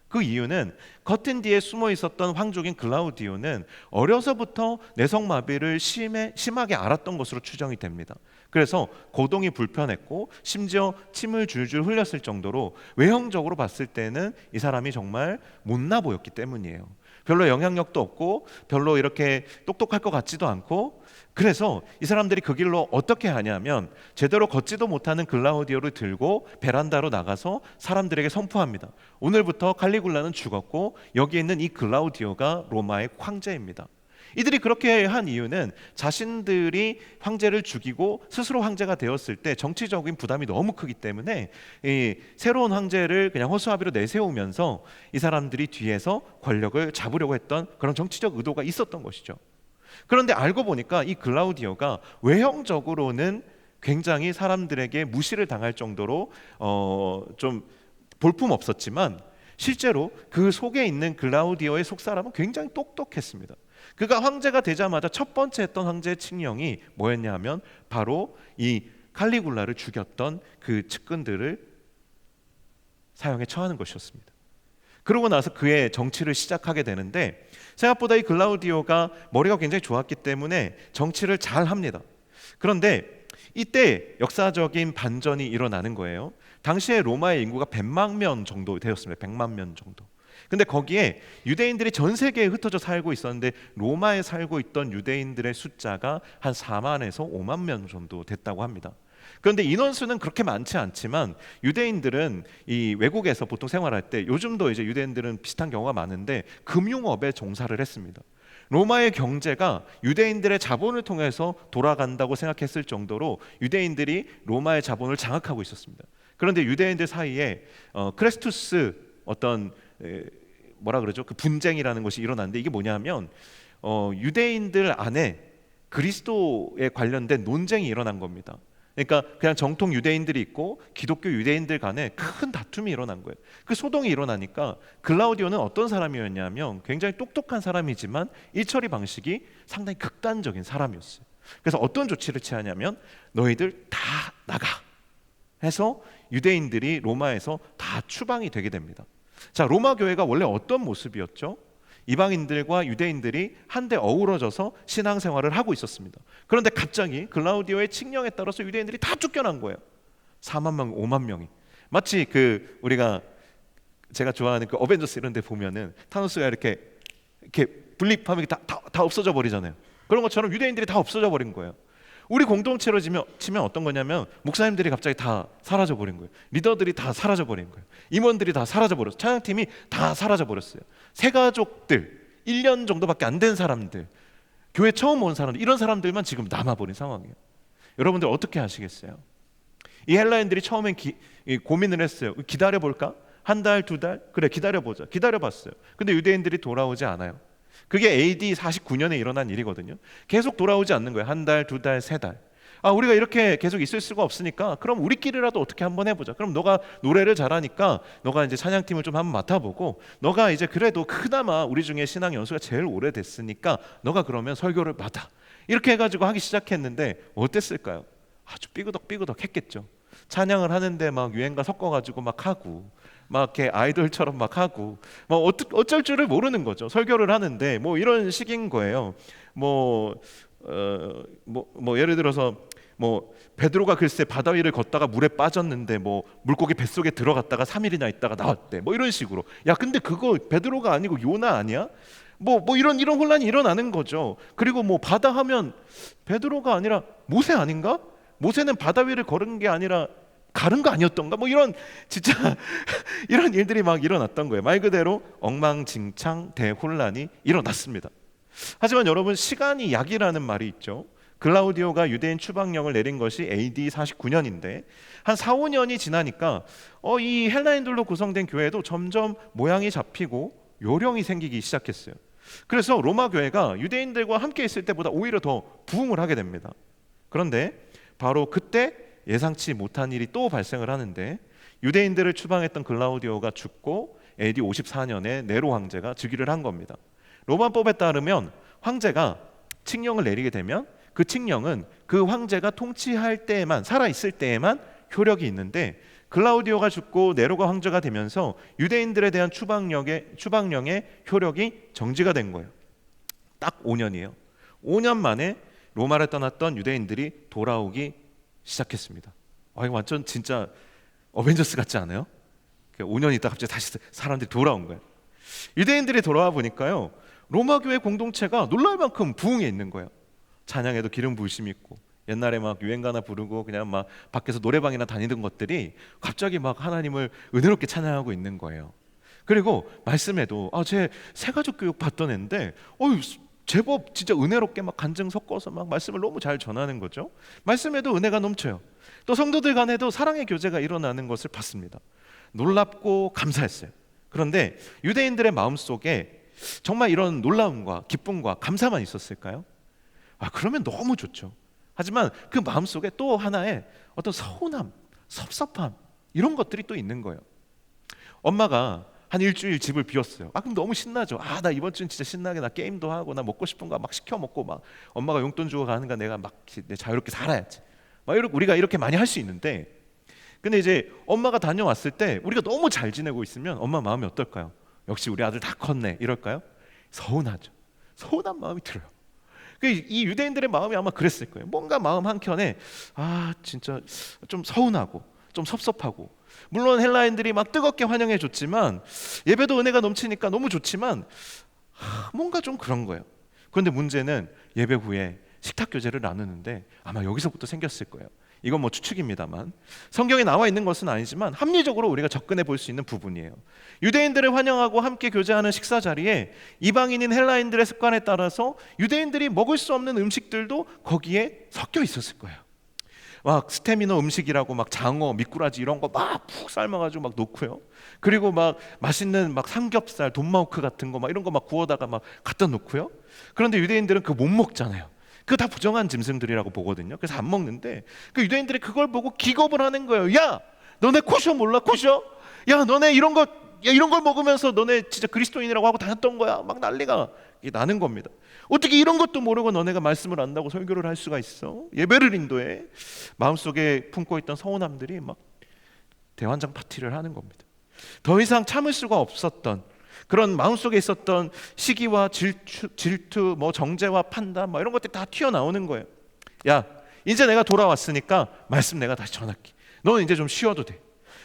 그 이유는 커튼 뒤에 숨어 있었던 황족인 글라우디오는 어려서부터 내성마비를 심하게 앓았던 것으로 추정이 됩니다. 그래서 거동이 불편했고 심지어 침을 줄줄 흘렸을 정도로 외형적으로 봤을 때는 이 사람이 정말 못나 보였기 때문이에요. 별로 영향력도 없고 별로 이렇게 똑똑할 것 같지도 않고, 그래서 이 사람들이 그 길로 어떻게 하냐면 제대로 걷지도 못하는 글라우디오를 들고 베란다로 나가서 사람들에게 선포합니다. 오늘부터 칼리굴라는 죽었고 여기 있는 이 글라우디오가 로마의 황제입니다. 이들이 그렇게 한 이유는 자신들이 황제를 죽이고 스스로 황제가 되었을 때 정치적인 부담이 너무 크기 때문에 이 새로운 황제를 그냥 허수아비로 내세우면서 이 사람들이 뒤에서 권력을 잡으려고 했던 그런 정치적 의도가 있었던 것이죠. 그런데 알고 보니까 이 글라우디오가 외형적으로는 굉장히 사람들에게 무시를 당할 정도로 좀 볼품없었지만 실제로 그 속에 있는 글라우디오의 속사람은 굉장히 똑똑했습니다. 그가 황제가 되자마자 첫 번째 했던 황제의 칙령이 뭐였냐 하면 바로 이 칼리굴라를 죽였던 그 측근들을 사형에 처하는 것이었습니다. 그러고 나서 그의 정치를 시작하게 되는데 생각보다 이 글라우디오가 머리가 굉장히 좋았기 때문에 정치를 잘 합니다. 그런데 이때 역사적인 반전이 일어나는 거예요. 당시에 로마의 인구가 100만 명 정도 되었습니다. 100만 명 정도. 근데 거기에 유대인들이 전 세계에 흩어져 살고 있었는데 로마에 살고 있던 유대인들의 숫자가 한 4만에서 5만 명 정도 됐다고 합니다. 그런데 인원수는 그렇게 많지 않지만 유대인들은 이 외국에서 보통 생활할 때, 요즘도 이제 유대인들은 비슷한 경우가 많은데 금융업에 종사를 했습니다. 로마의 경제가 유대인들의 자본을 통해서 돌아간다고 생각했을 정도로 유대인들이 로마의 자본을 장악하고 있었습니다. 그런데 유대인들 사이에 크레스투스 어떤 뭐라 그러죠? 그 분쟁이라는 것이 일어났는데 이게 뭐냐면 유대인들 안에 그리스도에 관련된 논쟁이 일어난 겁니다. 그러니까 그냥 정통 유대인들이 있고 기독교 유대인들 간에 큰 다툼이 일어난 거예요. 그 소동이 일어나니까 글라우디오는 어떤 사람이었냐면 굉장히 똑똑한 사람이지만 일처리 방식이 상당히 극단적인 사람이었어요. 그래서 어떤 조치를 취하냐면 너희들 다 나가 해서 유대인들이 로마에서 다 추방이 되게 됩니다. 자, 로마 교회가 원래 어떤 모습이었죠? 이방인들과 유대인들이 한데 어우러져서 신앙생활을 하고 있었습니다. 그런데 갑자기 글라우디오의 칙령에 따라서 유대인들이 다 쫓겨난 거예요. 4만 명, 5만 명이. 마치 그 우리가 제가 좋아하는 그 어벤져스 이런 데 보면은 타노스가 이렇게 분립하면 다 없어져 버리잖아요. 그런 것처럼 유대인들이 다 없어져 버린 거예요. 우리 공동체로 치면 어떤 거냐면 목사님들이 갑자기 다 사라져 버린 거예요. 리더들이 다 사라져 버린 거예요. 임원들이 다 사라져 버렸어요. 찬양팀이 다 사라져 버렸어요. 새가족들 1년 정도밖에 안 된 사람들, 교회 처음 온 사람들, 이런 사람들만 지금 남아버린 상황이에요. 여러분들 어떻게 하시겠어요? 이 헬라인들이 처음엔 고민을 했어요. 기다려볼까? 한 달, 두 달? 그래, 기다려보자. 기다려봤어요. 근데 유대인들이 돌아오지 않아요. 그게 AD 49년에 일어난 일이거든요. 계속 돌아오지 않는 거예요. 한 달, 두 달, 세 달. 우리가 이렇게 계속 있을 수가 없으니까 그럼 우리끼리라도 어떻게 한번 해보자. 그럼 너가 노래를 잘하니까 너가 이제 찬양팀을 좀 한번 맡아보고, 너가 이제 그래도 그나마 우리 중에 신앙 연수가 제일 오래됐으니까 너가 그러면 설교를 맡아. 이렇게 해가지고 하기 시작했는데 어땠을까요? 아주 삐그덕 했겠죠. 찬양을 하는데 막 유행가 섞어가지고 막 하고, 막 이렇게 아이돌처럼 막 하고, 뭐 어쩔 줄을 모르는 거죠. 설교를 하는데 뭐 이런 식인 거예요. 예를 들어서 뭐 베드로가 글쎄 바다 위를 걷다가 물에 빠졌는데 뭐 물고기 뱃속에 들어갔다가 3일이나 있다가 나왔대. 뭐 이런 식으로. 야, 근데 그거 베드로가 아니고 요나 아니야? 뭐 이런 혼란이 일어나는 거죠. 그리고 뭐 바다 하면 베드로가 아니라 모세 아닌가? 모세는 바다 위를 걸은 게 아니라 가른 거 아니었던가? 뭐 이런 진짜 이런 일들이 막 일어났던 거예요. 말 그대로 엉망진창 대혼란이 일어났습니다. 하지만 여러분, 시간이 약이라는 말이 있죠. 글라우디오가 유대인 추방령을 내린 것이 AD 49년인데 한 4, 5년이 지나니까 이 헬라인들로 구성된 교회도 점점 모양이 잡히고 요령이 생기기 시작했어요. 그래서 로마 교회가 유대인들과 함께 있을 때보다 오히려 더 부흥을 하게 됩니다. 그런데 바로 그때 예상치 못한 일이 또 발생을 하는데, 유대인들을 추방했던 글라우디오가 죽고 AD 54년에 네로 황제가 즉위를 한 겁니다. 로마법에 따르면 황제가 칙령을 내리게 되면 그 칙령은 그 황제가 통치할 때에만, 살아있을 때에만 효력이 있는데, 글라우디오가 죽고 네로가 황제가 되면서 유대인들에 대한 추방령의 효력이 정지가 된 거예요. 딱 5년이에요. 5년 만에 로마를 떠났던 유대인들이 돌아오기 시작했습니다. 이거 완전 진짜 어벤져스 같지 않아요? 5년 있다 갑자기 다시 사람들이 돌아온 거예요. 유대인들이 돌아와 보니까요, 로마 교회 공동체가 놀랄 만큼 부흥해 있는 거예요. 찬양에도 기름 부으심이 있고, 옛날에 막 유행가나 부르고 그냥 막 밖에서 노래방이나 다니던 것들이 갑자기 막 하나님을 은혜롭게 찬양하고 있는 거예요. 그리고 말씀에도 제 새가족 교육 받던 애인데 제법 진짜 은혜롭게 막 간증 섞어서 막 말씀을 너무 잘 전하는 거죠. 말씀에도 은혜가 넘쳐요. 또 성도들 간에도 사랑의 교제가 일어나는 것을 봤습니다. 놀랍고 감사했어요. 그런데 유대인들의 마음속에 정말 이런 놀라움과 기쁨과 감사만 있었을까요? 그러면 너무 좋죠. 하지만 그 마음속에 또 하나의 어떤 서운함, 섭섭함, 이런 것들이 또 있는 거예요. 엄마가 한 일주일 집을 비웠어요. 그럼 너무 신나죠. 나 이번 주는 진짜 신나게 나 게임도 하고 나 먹고 싶은 거 막 시켜 먹고 막 엄마가 용돈 주고 가는가 내가 막 자유롭게 살아야지. 우리가 이렇게 많이 할 수 있는데, 근데 이제 엄마가 다녀왔을 때 우리가 너무 잘 지내고 있으면 엄마 마음이 어떨까요? 역시 우리 아들 다 컸네 이럴까요? 서운하죠. 서운한 마음이 들어요. 이 유대인들의 마음이 아마 그랬을 거예요. 뭔가 마음 한켠에 진짜 좀 서운하고 좀 섭섭하고, 물론 헬라인들이 막 뜨겁게 환영해 줬지만, 예배도 은혜가 넘치니까 너무 좋지만 뭔가 좀 그런 거예요. 그런데 문제는 예배 후에 식탁 교제를 나누는데 아마 여기서부터 생겼을 거예요. 이건 뭐 추측입니다만, 성경에 나와 있는 것은 아니지만 합리적으로 우리가 접근해 볼 수 있는 부분이에요. 유대인들을 환영하고 함께 교제하는 식사 자리에 이방인인 헬라인들의 습관에 따라서 유대인들이 먹을 수 없는 음식들도 거기에 섞여 있었을 거예요. 막 스테미너 음식이라고 막 장어, 미꾸라지 이런 거 막 푹 삶아가지고 막 놓고요. 그리고 막 맛있는 막 삼겹살, 돈마호크 같은 거 막 이런 거 막 구워다가 막 갖다 놓고요. 그런데 유대인들은 그거 못 먹잖아요. 그거 다 부정한 짐승들이라고 보거든요. 그래서 안 먹는데 그 유대인들이 그걸 보고 기겁을 하는 거예요. 야, 너네 코셔 몰라? 코셔? 야, 너네 이런 걸 먹으면서 너네 진짜 그리스도인이라고 하고 다녔던 거야. 막 난리가 나는 겁니다. 어떻게 이런 것도 모르고 너네가 말씀을 안다고 설교를 할 수가 있어? 예배를 인도해. 마음속에 품고 있던 서운함들이 막 대환장 파티를 하는 겁니다. 더 이상 참을 수가 없었던 그런 마음속에 있었던 시기와 질투, 뭐 정죄와 판단, 뭐 이런 것들이 다 튀어나오는 거예요. 야, 이제 내가 돌아왔으니까 말씀 내가 다시 전할게. 너는 이제 좀 쉬어도 돼.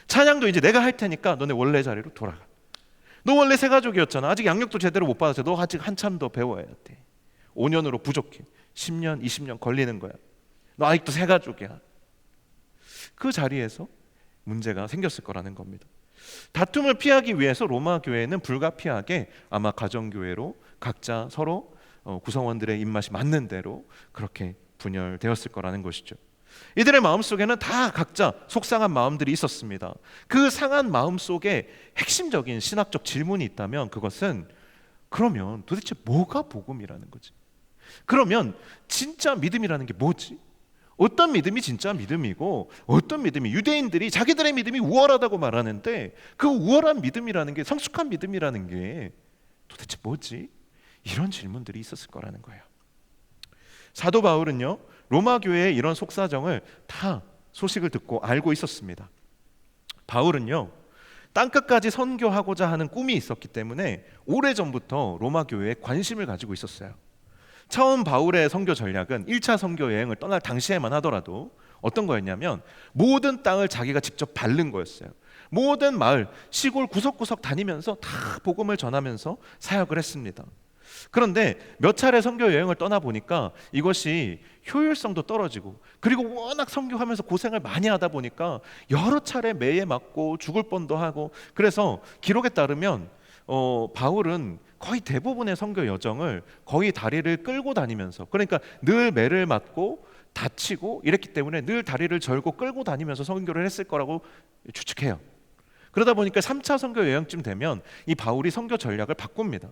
찬양도 이제 내가 할 테니까 너네 원래 자리로 돌아가. 너 원래 새가족이었잖아. 아직 양육도 제대로 못 받았어. 너 아직 한참 더 배워야 돼. 5년으로 부족해. 10년, 20년 걸리는 거야. 너 아직도 새가족이야. 그 자리에서 문제가 생겼을 거라는 겁니다. 다툼을 피하기 위해서 로마 교회는 불가피하게 아마 가정교회로 각자 서로 구성원들의 입맛이 맞는 대로 그렇게 분열되었을 거라는 것이죠. 이들의 마음속에는 다 각자 속상한 마음들이 있었습니다. 그 상한 마음속에 핵심적인 신학적 질문이 있다면 그것은, 그러면 도대체 뭐가 복음이라는 거지? 그러면 진짜 믿음이라는 게 뭐지? 어떤 믿음이 진짜 믿음이고 어떤 믿음이, 유대인들이 자기들의 믿음이 우월하다고 말하는데 그 우월한 믿음이라는 게, 성숙한 믿음이라는 게 도대체 뭐지? 이런 질문들이 있었을 거라는 거예요. 사도 바울은요, 로마 교회의 이런 속사정을 다 소식을 듣고 알고 있었습니다. 바울은요, 땅끝까지 선교하고자 하는 꿈이 있었기 때문에 오래전부터 로마 교회에 관심을 가지고 있었어요. 처음 바울의 선교 전략은 1차 선교 여행을 떠날 당시에만 하더라도 어떤 거였냐면 모든 땅을 자기가 직접 밟는 거였어요. 모든 마을, 시골 구석구석 다니면서 다 복음을 전하면서 사역을 했습니다. 그런데 몇 차례 선교 여행을 떠나보니까 이것이 효율성도 떨어지고, 그리고 워낙 선교하면서 고생을 많이 하다 보니까 여러 차례 매에 맞고 죽을 뻔도 하고, 그래서 기록에 따르면 바울은 거의 대부분의 선교 여정을 거의 다리를 끌고 다니면서, 그러니까 늘 매를 맞고 다치고 이랬기 때문에 늘 다리를 절고 끌고 다니면서 선교를 했을 거라고 추측해요. 그러다 보니까 3차 선교 여행쯤 되면 이 바울이 선교 전략을 바꿉니다.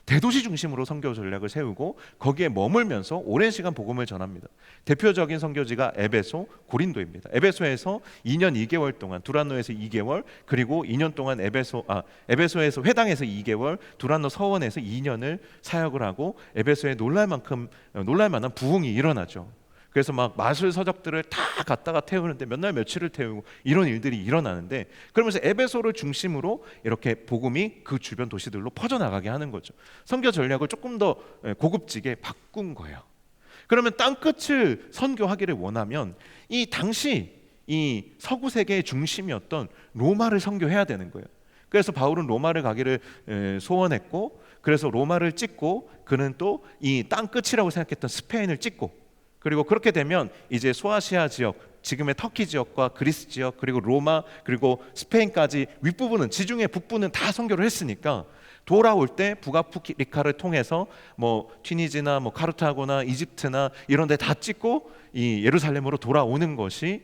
대도시 중심으로 선교 전략을 세우고 거기에 머물면서 오랜 시간 복음을 전합니다. 대표적인 선교지가 에베소, 고린도입니다. 에베소에서 2년 2개월 동안, 두란노에서 2개월, 그리고 2년 동안 에베소에서 회당에서 2개월, 두란노 서원에서 2년을 사역을 하고 에베소에 놀랄 만한 부흥이 일어나죠. 그래서 막 마술 서적들을 다 갖다가 태우는데 몇 날 며칠을 태우고 이런 일들이 일어나는데, 그러면서 에베소를 중심으로 이렇게 복음이 그 주변 도시들로 퍼져나가게 하는 거죠. 선교 전략을 조금 더 고급지게 바꾼 거예요. 그러면 땅끝을 선교하기를 원하면 이 당시 이 서구 세계의 중심이었던 로마를 선교해야 되는 거예요. 그래서 바울은 로마를 가기를 소원했고, 그래서 로마를 찍고 그는 또 이 땅끝이라고 생각했던 스페인을 찍고, 그리고 그렇게 되면 이제 소아시아 지역, 지금의 터키 지역과 그리스 지역, 그리고 로마, 그리고 스페인까지 윗부분은, 지중해 북부는 다 선교를 했으니까 돌아올 때 북아프리카를 통해서 뭐 튀니지나 뭐 카르타고나 이집트나 이런 데 다 찍고 이 예루살렘으로 돌아오는 것이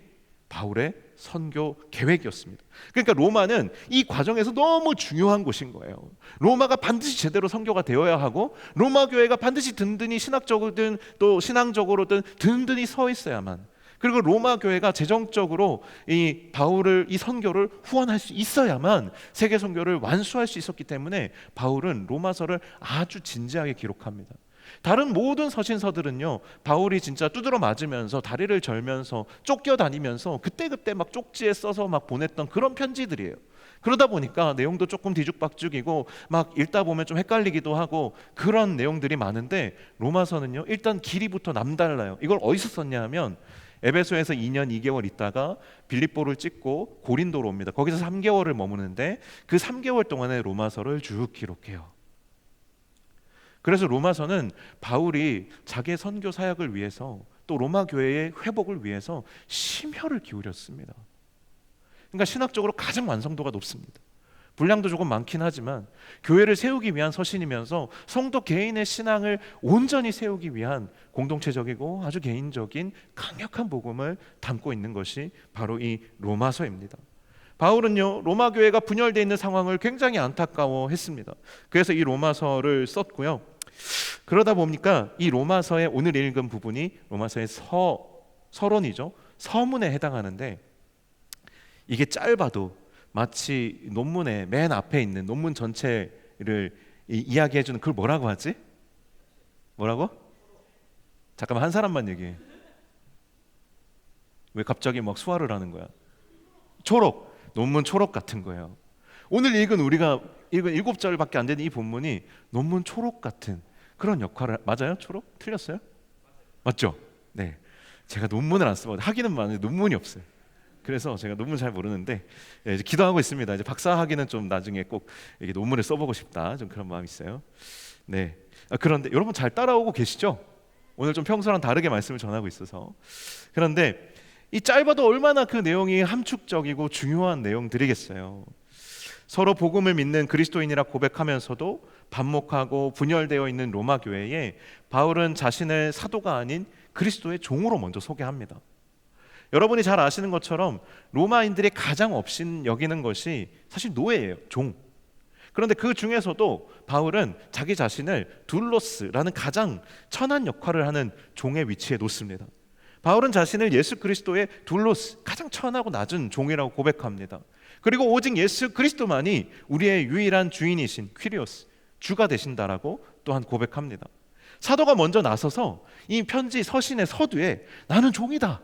바울의 선교 계획이었습니다. 그러니까 로마는 이 과정에서 너무 중요한 곳인 거예요. 로마가 반드시 제대로 선교가 되어야 하고, 로마 교회가 반드시 든든히 신학적으로든 또 신앙적으로든 든든히 서 있어야만, 그리고 로마 교회가 재정적으로 이 바울을, 이 선교를 후원할 수 있어야만 세계 선교를 완수할 수 있었기 때문에 바울은 로마서를 아주 진지하게 기록합니다. 다른 모든 서신서들은요, 바울이 진짜 두드러 맞으면서 다리를 절면서 쫓겨다니면서 그때그때 막 쪽지에 써서 막 보냈던 그런 편지들이에요. 그러다 보니까 내용도 조금 뒤죽박죽이고 막 읽다 보면 좀 헷갈리기도 하고 그런 내용들이 많은데, 로마서는요 일단 길이부터 남달라요. 이걸 어디서 썼냐 하면 에베소에서 2년 2개월 있다가 빌립보를 찍고 고린도로 옵니다. 거기서 3개월을 머무는데 그 3개월 동안에 로마서를 쭉 기록해요. 그래서 로마서는 바울이 자기의 선교 사역을 위해서, 또 로마 교회의 회복을 위해서 심혈을 기울였습니다. 그러니까 신학적으로 가장 완성도가 높습니다. 분량도 조금 많긴 하지만 교회를 세우기 위한 서신이면서 성도 개인의 신앙을 온전히 세우기 위한 공동체적이고 아주 개인적인 강력한 복음을 담고 있는 것이 바로 이 로마서입니다. 바울은요 로마 교회가 분열되어 있는 상황을 굉장히 안타까워했습니다. 그래서 이 로마서를 썼고요. 그러다 보니까 이 로마서의 오늘 읽은 부분이 로마서의 서론이죠. 서문에 해당하는데, 이게 짧아도 마치 논문의 맨 앞에 있는 논문 전체를 이야기해주는, 그걸 뭐라고 하지? 뭐라고? 잠깐만, 한 사람만 얘기해. 왜 갑자기 막 수화를 하는 거야? 초록, 논문 초록 같은 거예요. 오늘 우리가 읽은 7절밖에 안 되는 이 본문이 논문 초록 같은 그런 역할을, 맞아요? 초록? 틀렸어요? 맞죠? 네, 제가 논문을 안 써봐도 하기는 많은데 논문이 없어요. 그래서 제가 논문 잘 모르는데 이제 기도하고 있습니다. 이제 박사 학위는 좀 나중에 꼭 이렇게 논문을 써보고 싶다, 좀 그런 마음이 있어요. 네. 그런데 여러분 잘 따라오고 계시죠? 오늘 좀 평소랑 다르게 말씀을 전하고 있어서. 그런데 이 짧아도 얼마나 그 내용이 함축적이고 중요한 내용들이겠어요. 서로 복음을 믿는 그리스도인이라 고백하면서도 반목하고 분열되어 있는 로마 교회에 바울은 자신을 사도가 아닌 그리스도의 종으로 먼저 소개합니다. 여러분이 잘 아시는 것처럼 로마인들이 가장 업신 여기는 것이 사실 노예예요, 종. 그런데 그 중에서도 바울은 자기 자신을 둘로스라는 가장 천한 역할을 하는 종의 위치에 놓습니다. 바울은 자신을 예수 그리스도의 둘로스, 가장 천하고 낮은 종이라고 고백합니다. 그리고 오직 예수 그리스도만이 우리의 유일한 주인이신 퀴리오스, 주가 되신다라고 또한 고백합니다. 사도가 먼저 나서서 이 편지 서신의 서두에 나는 종이다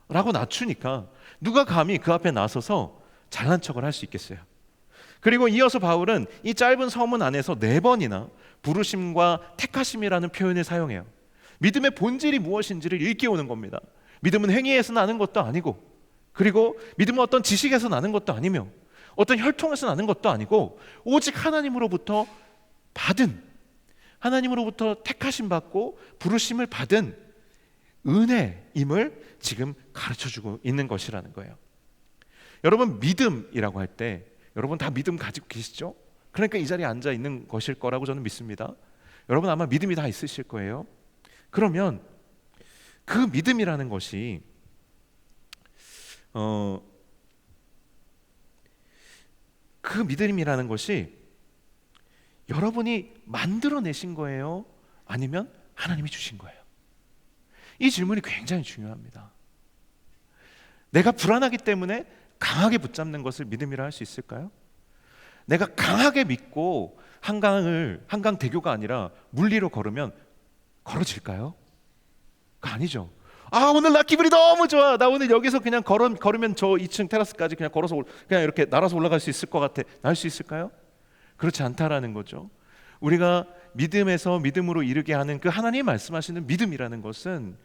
라고 낮추니까 누가 감히 그 앞에 나서서 잘난 척을 할 수 있겠어요. 그리고 이어서 바울은 이 짧은 서문 안에서 4번이나 부르심과 택하심이라는 표현을 사용해요. 믿음의 본질이 무엇인지를 일깨우는 겁니다. 믿음은 행위에서 나는 것도 아니고, 그리고 믿음은 어떤 지식에서 나는 것도 아니며 어떤 혈통에서 나는 것도 아니고, 오직 하나님으로부터 받은, 하나님으로부터 택하심 받고 부르심을 받은 은혜임을 지금 가르쳐주고 있는 것이라는 거예요. 여러분, 믿음이라고 할 때 여러분 다 믿음 가지고 계시죠? 그러니까 이 자리에 앉아 있는 것일 거라고 저는 믿습니다. 여러분 아마 믿음이 다 있으실 거예요. 그러면 그 믿음이라는 것이 그 믿음이라는 것이 여러분이 만들어내신 거예요? 아니면 하나님이 주신 거예요? 이 질문이 굉장히 중요합니다. 내가 불안하기 때문에 강하게 붙잡는 것을 믿음이라 할 수 있을까요? 내가 강하게 믿고 한강대교가 아니라 물리로 걸으면 걸어질까요? 아니죠. 아, 오늘 나 기분이 너무 좋아. 나 오늘 여기서 그냥 걸으면 저 2층 테라스까지 그냥 걸어서 그냥 이렇게 날아서 올라갈 수 있을 것 같아. 날 수 있을까요? 그렇지 않다라는 거죠. 우리가 믿음에서 믿음으로 이르게 하는 그 하나님 말씀하시는 믿음이라는 것은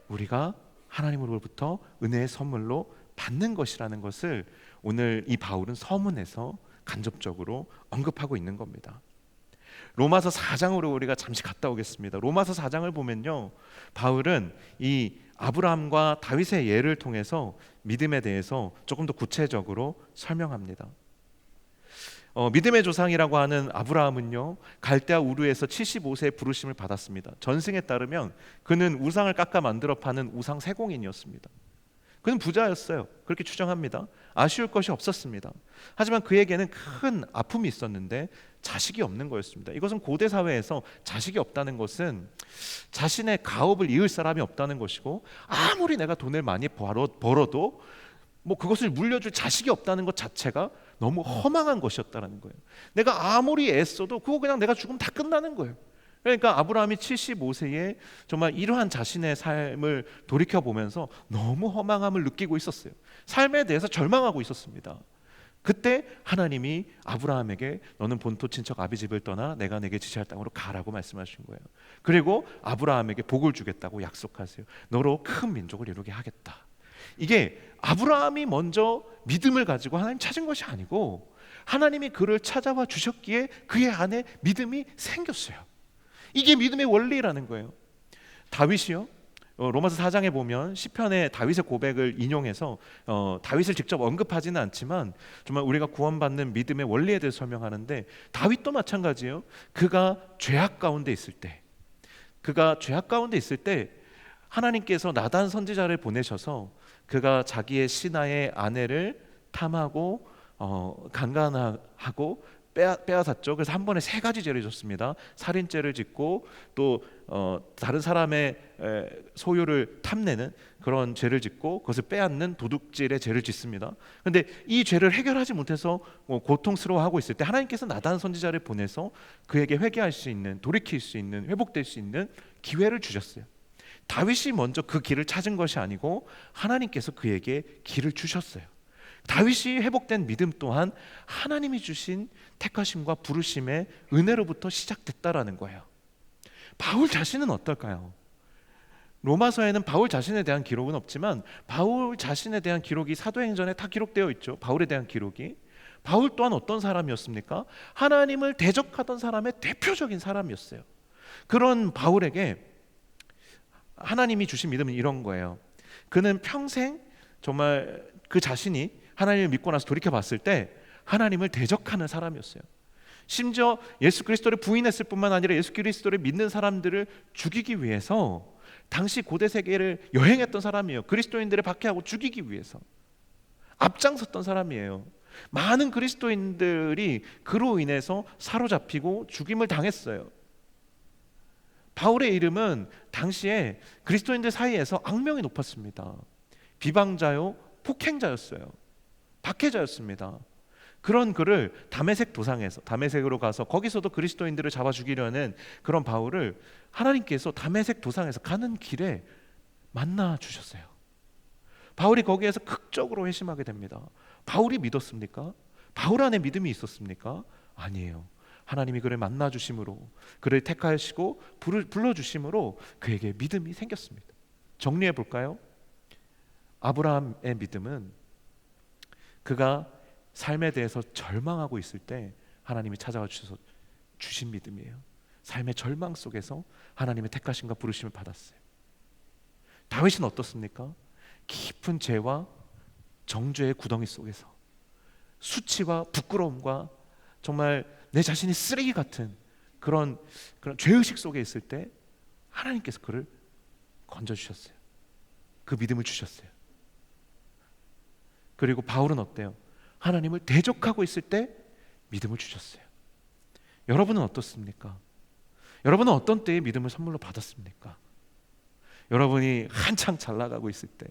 우리가 하나님으로부터 은혜의 선물로 받는 것이라는 것을 오늘 이 바울은 서문에서 간접적으로 언급하고 있는 겁니다. 로마서 4장으로 우리가 잠시 갔다 오겠습니다. 로마서 4장을 보면요, 바울은 이 아브라함과 다윗의 예를 통해서 믿음에 대해서 조금 더 구체적으로 설명합니다. 믿음의 조상이라고 하는 아브라함은요, 갈대아 우르에서 75세의 부르심을 받았습니다. 전승에 따르면 그는 우상을 깎아 만들어 파는 우상 세공인이었습니다. 그는 부자였어요. 그렇게 추정합니다. 아쉬울 것이 없었습니다. 하지만 그에게는 큰 아픔이 있었는데 자식이 없는 거였습니다. 이것은 고대 사회에서 자식이 없다는 것은 자신의 가업을 이을 사람이 없다는 것이고, 아무리 내가 돈을 많이 벌어도 뭐 그것을 물려줄 자식이 없다는 것 자체가 너무 허망한 것이었다는 거예요. 내가 아무리 애써도 그거 그냥 내가 죽으면 다 끝나는 거예요. 그러니까 아브라함이 75세에 정말 이러한 자신의 삶을 돌이켜보면서 너무 허망함을 느끼고 있었어요. 삶에 대해서 절망하고 있었습니다. 그때 하나님이 아브라함에게 너는 본토 친척 아비 집을 떠나 내가 내게 지시할 땅으로 가라고 말씀하신 거예요. 그리고 아브라함에게 복을 주겠다고 약속하세요. 너로 큰 민족을 이루게 하겠다. 이게 아브라함이 먼저 믿음을 가지고 하나님 찾은 것이 아니고 하나님이 그를 찾아와 주셨기에 그의 안에 믿음이 생겼어요. 이게 믿음의 원리라는 거예요. 다윗이요, 로마서 4장에 보면 시편의 다윗의 고백을 인용해서 다윗을 직접 언급하지는 않지만 정말 우리가 구원받는 믿음의 원리에 대해서 설명하는데, 다윗도 마찬가지예요. 그가 죄악 가운데 있을 때 하나님께서 나단 선지자를 보내셔서 그가 자기의 신하의 아내를 탐하고 강간하고 빼앗았죠. 그래서 한 번에 3가지 죄를 졌습니다. 살인죄를 짓고 또 다른 사람의 소유를 탐내는 그런 죄를 짓고 그것을 빼앗는 도둑질의 죄를 짓습니다. 그런데 이 죄를 해결하지 못해서 고통스러워하고 있을 때 하나님께서 나단 선지자를 보내서 그에게 회개할 수 있는, 돌이킬 수 있는, 회복될 수 있는 기회를 주셨어요. 다윗이 먼저 그 길을 찾은 것이 아니고 하나님께서 그에게 길을 주셨어요. 다윗이 회복된 믿음 또한 하나님이 주신 택하심과 부르심의 은혜로부터 시작됐다라는 거예요. 바울 자신은 어떨까요? 로마서에는 바울 자신에 대한 기록은 없지만 바울 자신에 대한 기록이 사도행전에 다 기록되어 있죠. 바울에 대한 기록이. 바울 또한 어떤 사람이었습니까? 하나님을 대적하던 사람의 대표적인 사람이었어요. 그런 바울에게 하나님이 주신 믿음은 이런 거예요. 그는 평생 정말 그 자신이 하나님을 믿고 나서 돌이켜 봤을 때 하나님을 대적하는 사람이었어요. 심지어 예수 그리스도를 부인했을 뿐만 아니라 예수 그리스도를 믿는 사람들을 죽이기 위해서 당시 고대 세계를 여행했던 사람이에요. 그리스도인들을 박해하고 죽이기 위해서 앞장섰던 사람이에요. 많은 그리스도인들이 그로 인해서 사로잡히고 죽임을 당했어요. 바울의 이름은 당시에 그리스도인들 사이에서 악명이 높았습니다. 비방자요, 폭행자였어요. 박해자였습니다. 그런 그를 다메섹으로 가서 거기서도 그리스도인들을 잡아 죽이려는 그런 바울을 하나님께서 다메섹 도상에서 가는 길에 만나 주셨어요. 바울이 거기에서 극적으로 회심하게 됩니다. 바울이 믿었습니까? 바울 안에 믿음이 있었습니까? 아니에요. 하나님이 그를 만나 주심으로, 그를 택하시고 불러 주심으로 그에게 믿음이 생겼습니다. 정리해 볼까요? 아브라함의 믿음은 그가 삶에 대해서 절망하고 있을 때 하나님이 찾아와 주셔서 주신 믿음이에요. 삶의 절망 속에서 하나님의 택하심과 부르심을 받았어요. 다윗은 어떻습니까? 깊은 죄와 정죄의 구덩이 속에서 수치와 부끄러움과 정말 내 자신이 쓰레기 같은 그런 죄의식 속에 있을 때 하나님께서 그를 건져주셨어요. 그 믿음을 주셨어요. 그리고 바울은 어때요? 하나님을 대적하고 있을 때 믿음을 주셨어요. 여러분은 어떻습니까? 여러분은 어떤 때에 믿음을 선물로 받았습니까? 여러분이 한창 잘 나가고 있을 때,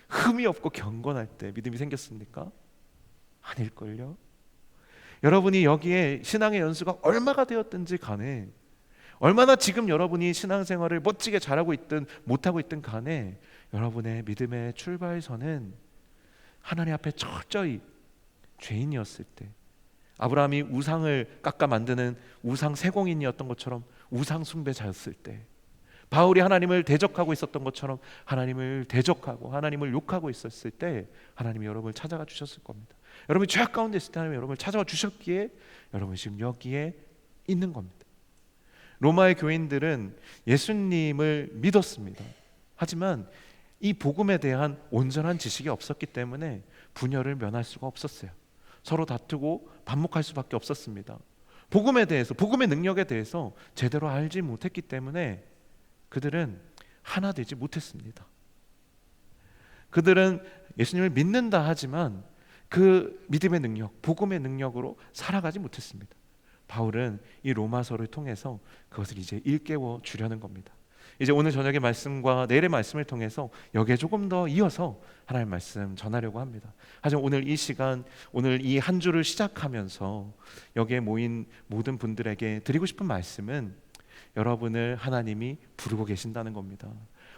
흠이 없고 경건할 때 믿음이 생겼습니까? 아닐걸요? 여러분이 여기에 신앙의 연수가 얼마가 되었든지 간에 얼마나 지금 여러분이 신앙생활을 멋지게 잘하고 있든 못하고 있든 간에 여러분의 믿음의 출발선은 하나님 앞에 철저히 죄인이었을 때, 아브라함이 우상을 깎아 만드는 우상 세공인이었던 것처럼 우상 숭배자였을 때, 바울이 하나님을 대적하고 있었던 것처럼 하나님을 대적하고 하나님을 욕하고 있었을 때 하나님이 여러분을 찾아가 주셨을 겁니다. 여러분이 죄악 가운데 있을 때 하나님이 여러분을 찾아와 주셨기에 여러분이 지금 여기에 있는 겁니다. 로마의 교인들은 예수님을 믿었습니다. 하지만 이 복음에 대한 온전한 지식이 없었기 때문에 분열을 면할 수가 없었어요. 서로 다투고 반목할 수밖에 없었습니다. 복음에 대해서, 복음의 능력에 대해서 제대로 알지 못했기 때문에 그들은 하나 되지 못했습니다. 그들은 예수님을 믿는다 하지만 그 믿음의 능력, 복음의 능력으로 살아가지 못했습니다. 바울은 이 로마서를 통해서 그것을 이제 일깨워 주려는 겁니다. 이제 오늘 저녁의 말씀과 내일의 말씀을 통해서 여기에 조금 더 이어서 하나님의 말씀 전하려고 합니다. 하지만 오늘 이 시간, 오늘 이 한 주를 시작하면서 여기에 모인 모든 분들에게 드리고 싶은 말씀은 여러분을 하나님이 부르고 계신다는 겁니다.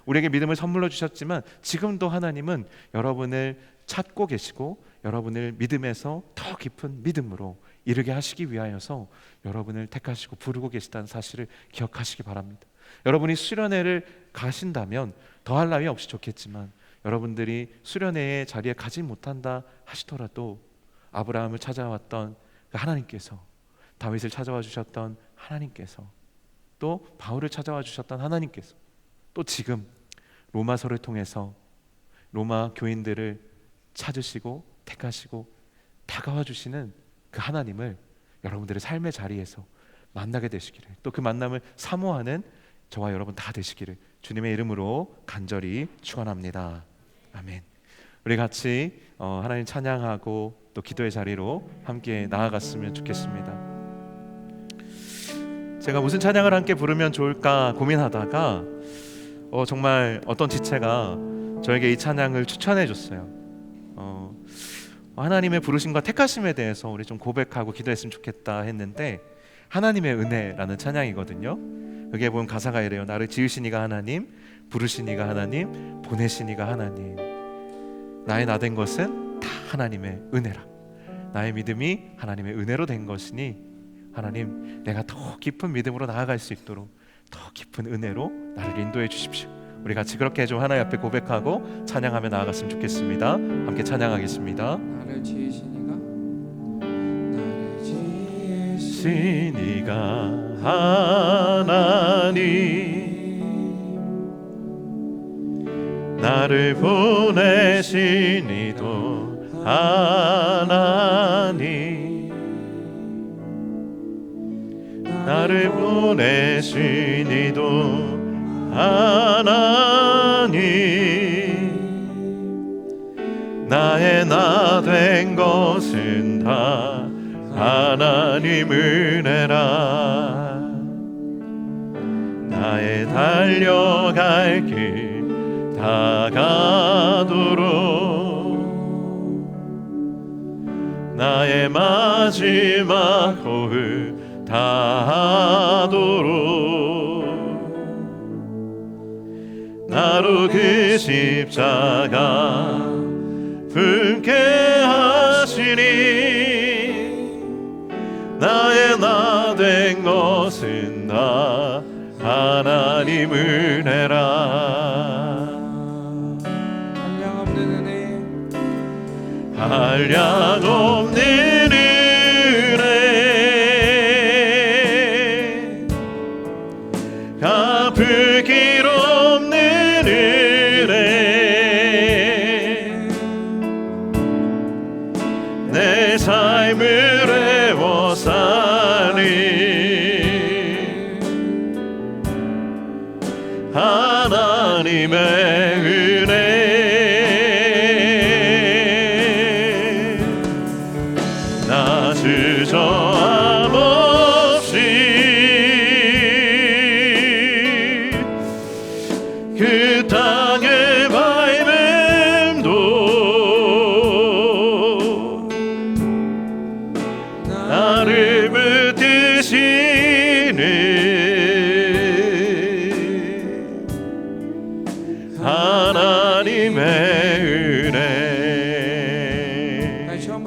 우리에게 믿음을 선물로 주셨지만 지금도 하나님은 여러분을 찾고 계시고 여러분을 믿음에서 더 깊은 믿음으로 이르게 하시기 위하여서 여러분을 택하시고 부르고 계시다는 사실을 기억하시기 바랍니다. 여러분이 수련회를 가신다면 더할 나위 없이 좋겠지만 여러분들이 수련회의 자리에 가지 못한다 하시더라도 아브라함을 찾아왔던 그 하나님께서, 다윗을 찾아와 주셨던 하나님께서, 또 바울을 찾아와 주셨던 하나님께서, 또 지금 로마서를 통해서 로마 교인들을 찾으시고 택하시고 다가와 주시는 그 하나님을 여러분들의 삶의 자리에서 만나게 되시기를, 또 그 만남을 사모하는 저와 여러분 다 되시기를 주님의 이름으로 간절히 축원합니다. 아멘. 우리 같이 하나님 찬양하고 또 기도의 자리로 함께 나아갔으면 좋겠습니다. 제가 무슨 찬양을 함께 부르면 좋을까 고민하다가 정말 어떤 지체가 저에게 이 찬양을 추천해 줬어요. 하나님의 부르심과 택하심에 대해서 우리 좀 고백하고 기도했으면 좋겠다 했는데, 하나님의 은혜라는 찬양이거든요. 여기에 보면 가사가 이래요. 나를 지으신 이가 하나님, 부르신 이가 하나님, 보내신 이가 하나님. 나의 나 된 것은 다 하나님의 은혜라. 나의 믿음이 하나님의 은혜로 된 것이니 하나님, 내가 더 깊은 믿음으로 나아갈 수 있도록 더 깊은 은혜로 나를 인도해 주십시오. 우리 같이 그렇게 좀 하나님 앞에 고백하고 찬양하며 나아갔으면 좋겠습니다. 함께 찬양하겠습니다. 나를 지으신 이가 이가 하나님, 나를 보내신 이도 하나님, 나를 보내신 이도 하나님, 나의 나 된 것은 다 하나님 은혜라. 나의 달려갈 길 다가도록, 나의 마지막 호흡 다하도록, 나로 그 십자가 품게 하시니, 나의 나 된 것은 다 하나님 은혜라. 한량없는 은혜, 한량없는 은혜, 갚을 길 없는 은혜, 내 삶을 하나님의 은혜, 나 주저함 없이 그 땅의 밟음도 나를 붙드시는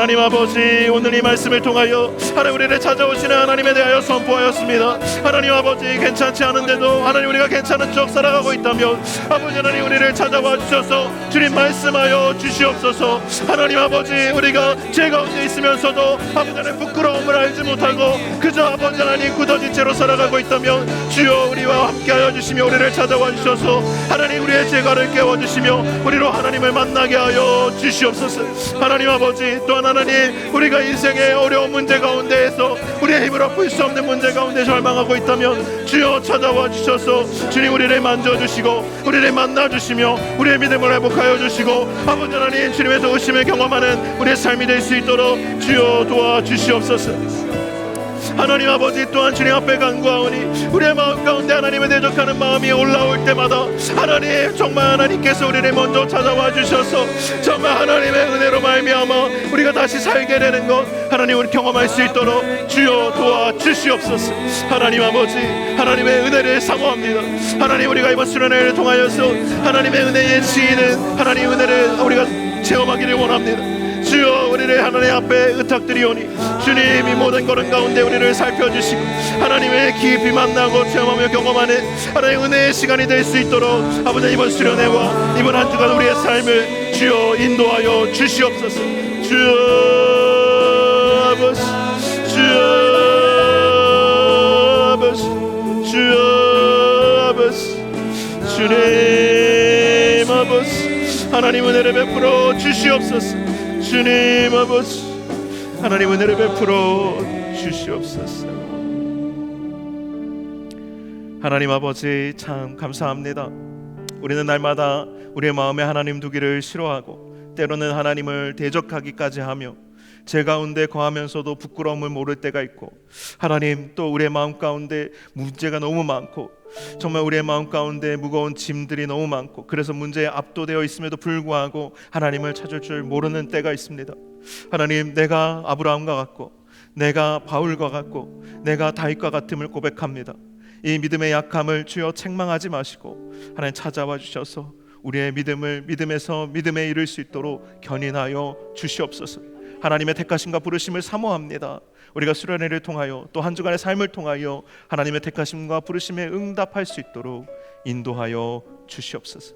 하나님 아버지, 오늘 이 말씀을 통하여 하나님 우리를 찾아오시는 하나님에 대하여 선포하였습니다. 하나님 아버지, 괜찮지 않은데도 하나님 우리가 괜찮은 척 살아가고 있다면 아버지 하나님 우리를 찾아와 주셔서 주님 말씀하여 주시옵소서. 하나님 아버지, 우리가 죄 가운데 있으면서도 아버지 하나님 부끄러움을 알지 못하고 그저 아버지 하나님 굳어진 채로 살아가고 있다면 주여 우리와 함께하여 주시며 우리를 찾아와 주셔서 하나님 우리의 죄가를 깨워주시며 우리로 하나님을 만나게 하여 주시옵소서. 하나님 아버지, 또한 하나님 우리가 인생의 어려운 문제 가운데에서 우리의 힘으로 풀 수 없는 문제 가운데 절망하고 있다면 주여 찾아와 주셔서 주님 우리를 만져주시고 우리를 만나주시며 우리의 믿음을 회복하여 주시고 아버지 하나님 주님의 도우심을 경험하는 우리의 삶이 될 수 있도록 주여 도와주시옵소서. 하나님 아버지, 또한 주님 앞에 간구하오니 우리의 마음 가운데 하나님을 대적하는 마음이 올라올 때마다 하나님 정말 하나님께서 우리를 먼저 찾아와 주셔서 정말 하나님의 은혜로 말미암아 우리가 다시 살게 되는 것 하나님 우리 경험할 수 있도록 주여 도와주시옵소서. 하나님 아버지, 하나님의 은혜를 사모합니다. 하나님 우리가 이번 수련회를 통하여서 하나님의 은혜의 지혜는 하나님의 은혜를 우리가 체험하기를 원합니다. 주여 우리를 하나님 앞에 의탁드리오니 주님 이 모든 걸음 가운데 우리를 살펴주시고 하나님을 깊이 만나고 체험하며 경험하는 하나님의 은혜의 시간이 될 수 있도록 아버지 이번 수련회와 이번 한 주간 우리의 삶을 주여 인도하여 주시옵소서. 주여 아버지, 주여 아버지, 주여 아버지, 주님 아버지, 하나님 은혜를 베풀어 주시옵소서. 주님 아버지, 하나님 은혜를 베풀어 주시옵소서. 하나님 아버지, 참 감사합니다. 우리는 날마다 우리의 마음에 하나님 두기를 싫어하고 때로는 하나님을 대적하기까지 하며 제 가운데 거하면서도 부끄러움을 모를 때가 있고 하나님 또 우리의 마음 가운데 문제가 너무 많고 정말 우리의 마음 가운데 무거운 짐들이 너무 많고 그래서 문제에 압도되어 있음에도 불구하고 하나님을 찾을 줄 모르는 때가 있습니다. 하나님, 내가 아브라함과 같고 내가 바울과 같고 내가 다윗과 같음을 고백합니다. 이 믿음의 약함을 주여 책망하지 마시고 하나님 찾아와 주셔서 우리의 믿음을 믿음에서 믿음에 이를 수 있도록 견인하여 주시옵소서. 하나님의 택하심과 부르심을 사모합니다. 우리가 수련회를 통하여 또 한 주간의 삶을 통하여 하나님의 택하심과 부르심에 응답할 수 있도록 인도하여 주시옵소서.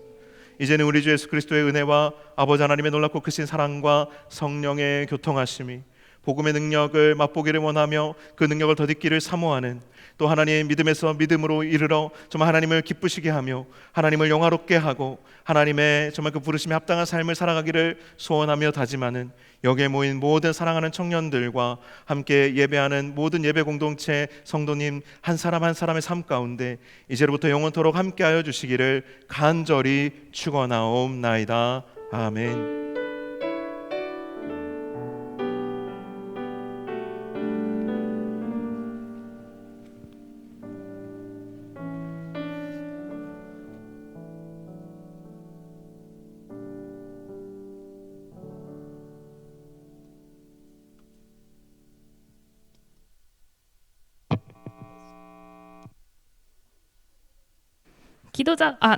이제는 우리 주 예수 그리스도의 은혜와 아버지 하나님의 놀랍고 크신 사랑과 성령의 교통하심이 복음의 능력을 맛보기를 원하며 그 능력을 더딛기를 사모하는 또 하나님의 믿음에서 믿음으로 이르러 정말 하나님을 기쁘시게 하며 하나님을 영화롭게 하고 하나님의 정말 그 부르심에 합당한 삶을 살아가기를 소원하며 다짐하는 여기에 모인 모든 사랑하는 청년들과 함께 예배하는 모든 예배 공동체 성도님 한 사람 한 사람의 삶 가운데 이제로부터 영원토록 함께하여 주시기를 간절히 축원하옵나이다. 아멘.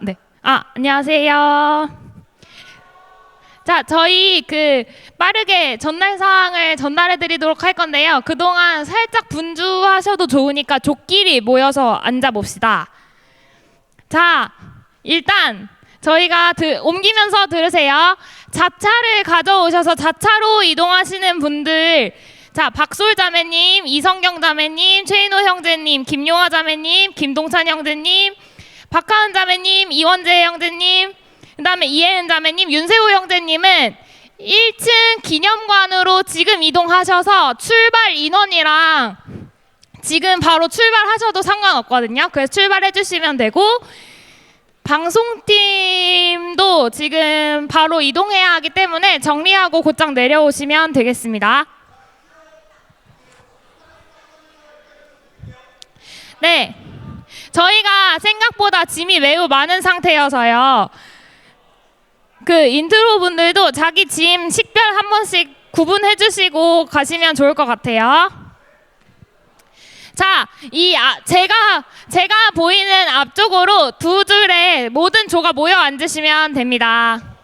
네. 안녕하세요. 자, 저희 빠르게 전달 사항을 전달해 드리도록 할 건데요. 그동안 살짝 분주하셔도 좋으니까 족끼리 모여서 앉아 봅시다. 자, 일단 저희가 옮기면서 들으세요. 자차를 가져오셔서 자차로 이동하시는 분들, 자, 박솔 자매님, 이성경 자매님, 최인호 형제님, 김용화 자매님, 김동찬 형제님, 박하은 자매님, 이원재 형제님, 그 다음에 이혜은 자매님, 윤세호 형제님은 1층 기념관으로 지금 이동하셔서 출발 인원이랑 지금 바로 출발하셔도 상관없거든요. 그래서 출발해 주시면 되고, 방송팀도 지금 바로 이동해야 하기 때문에 정리하고 곧장 내려오시면 되겠습니다. 네, 저희가 생각보다 짐이 매우 많은 상태여서요. 인트로 분들도 자기 짐 식별 한 번씩 구분해 주시고 가시면 좋을 것 같아요. 자, 제가 보이는 앞쪽으로 두 줄에 모든 조가 모여 앉으시면 됩니다.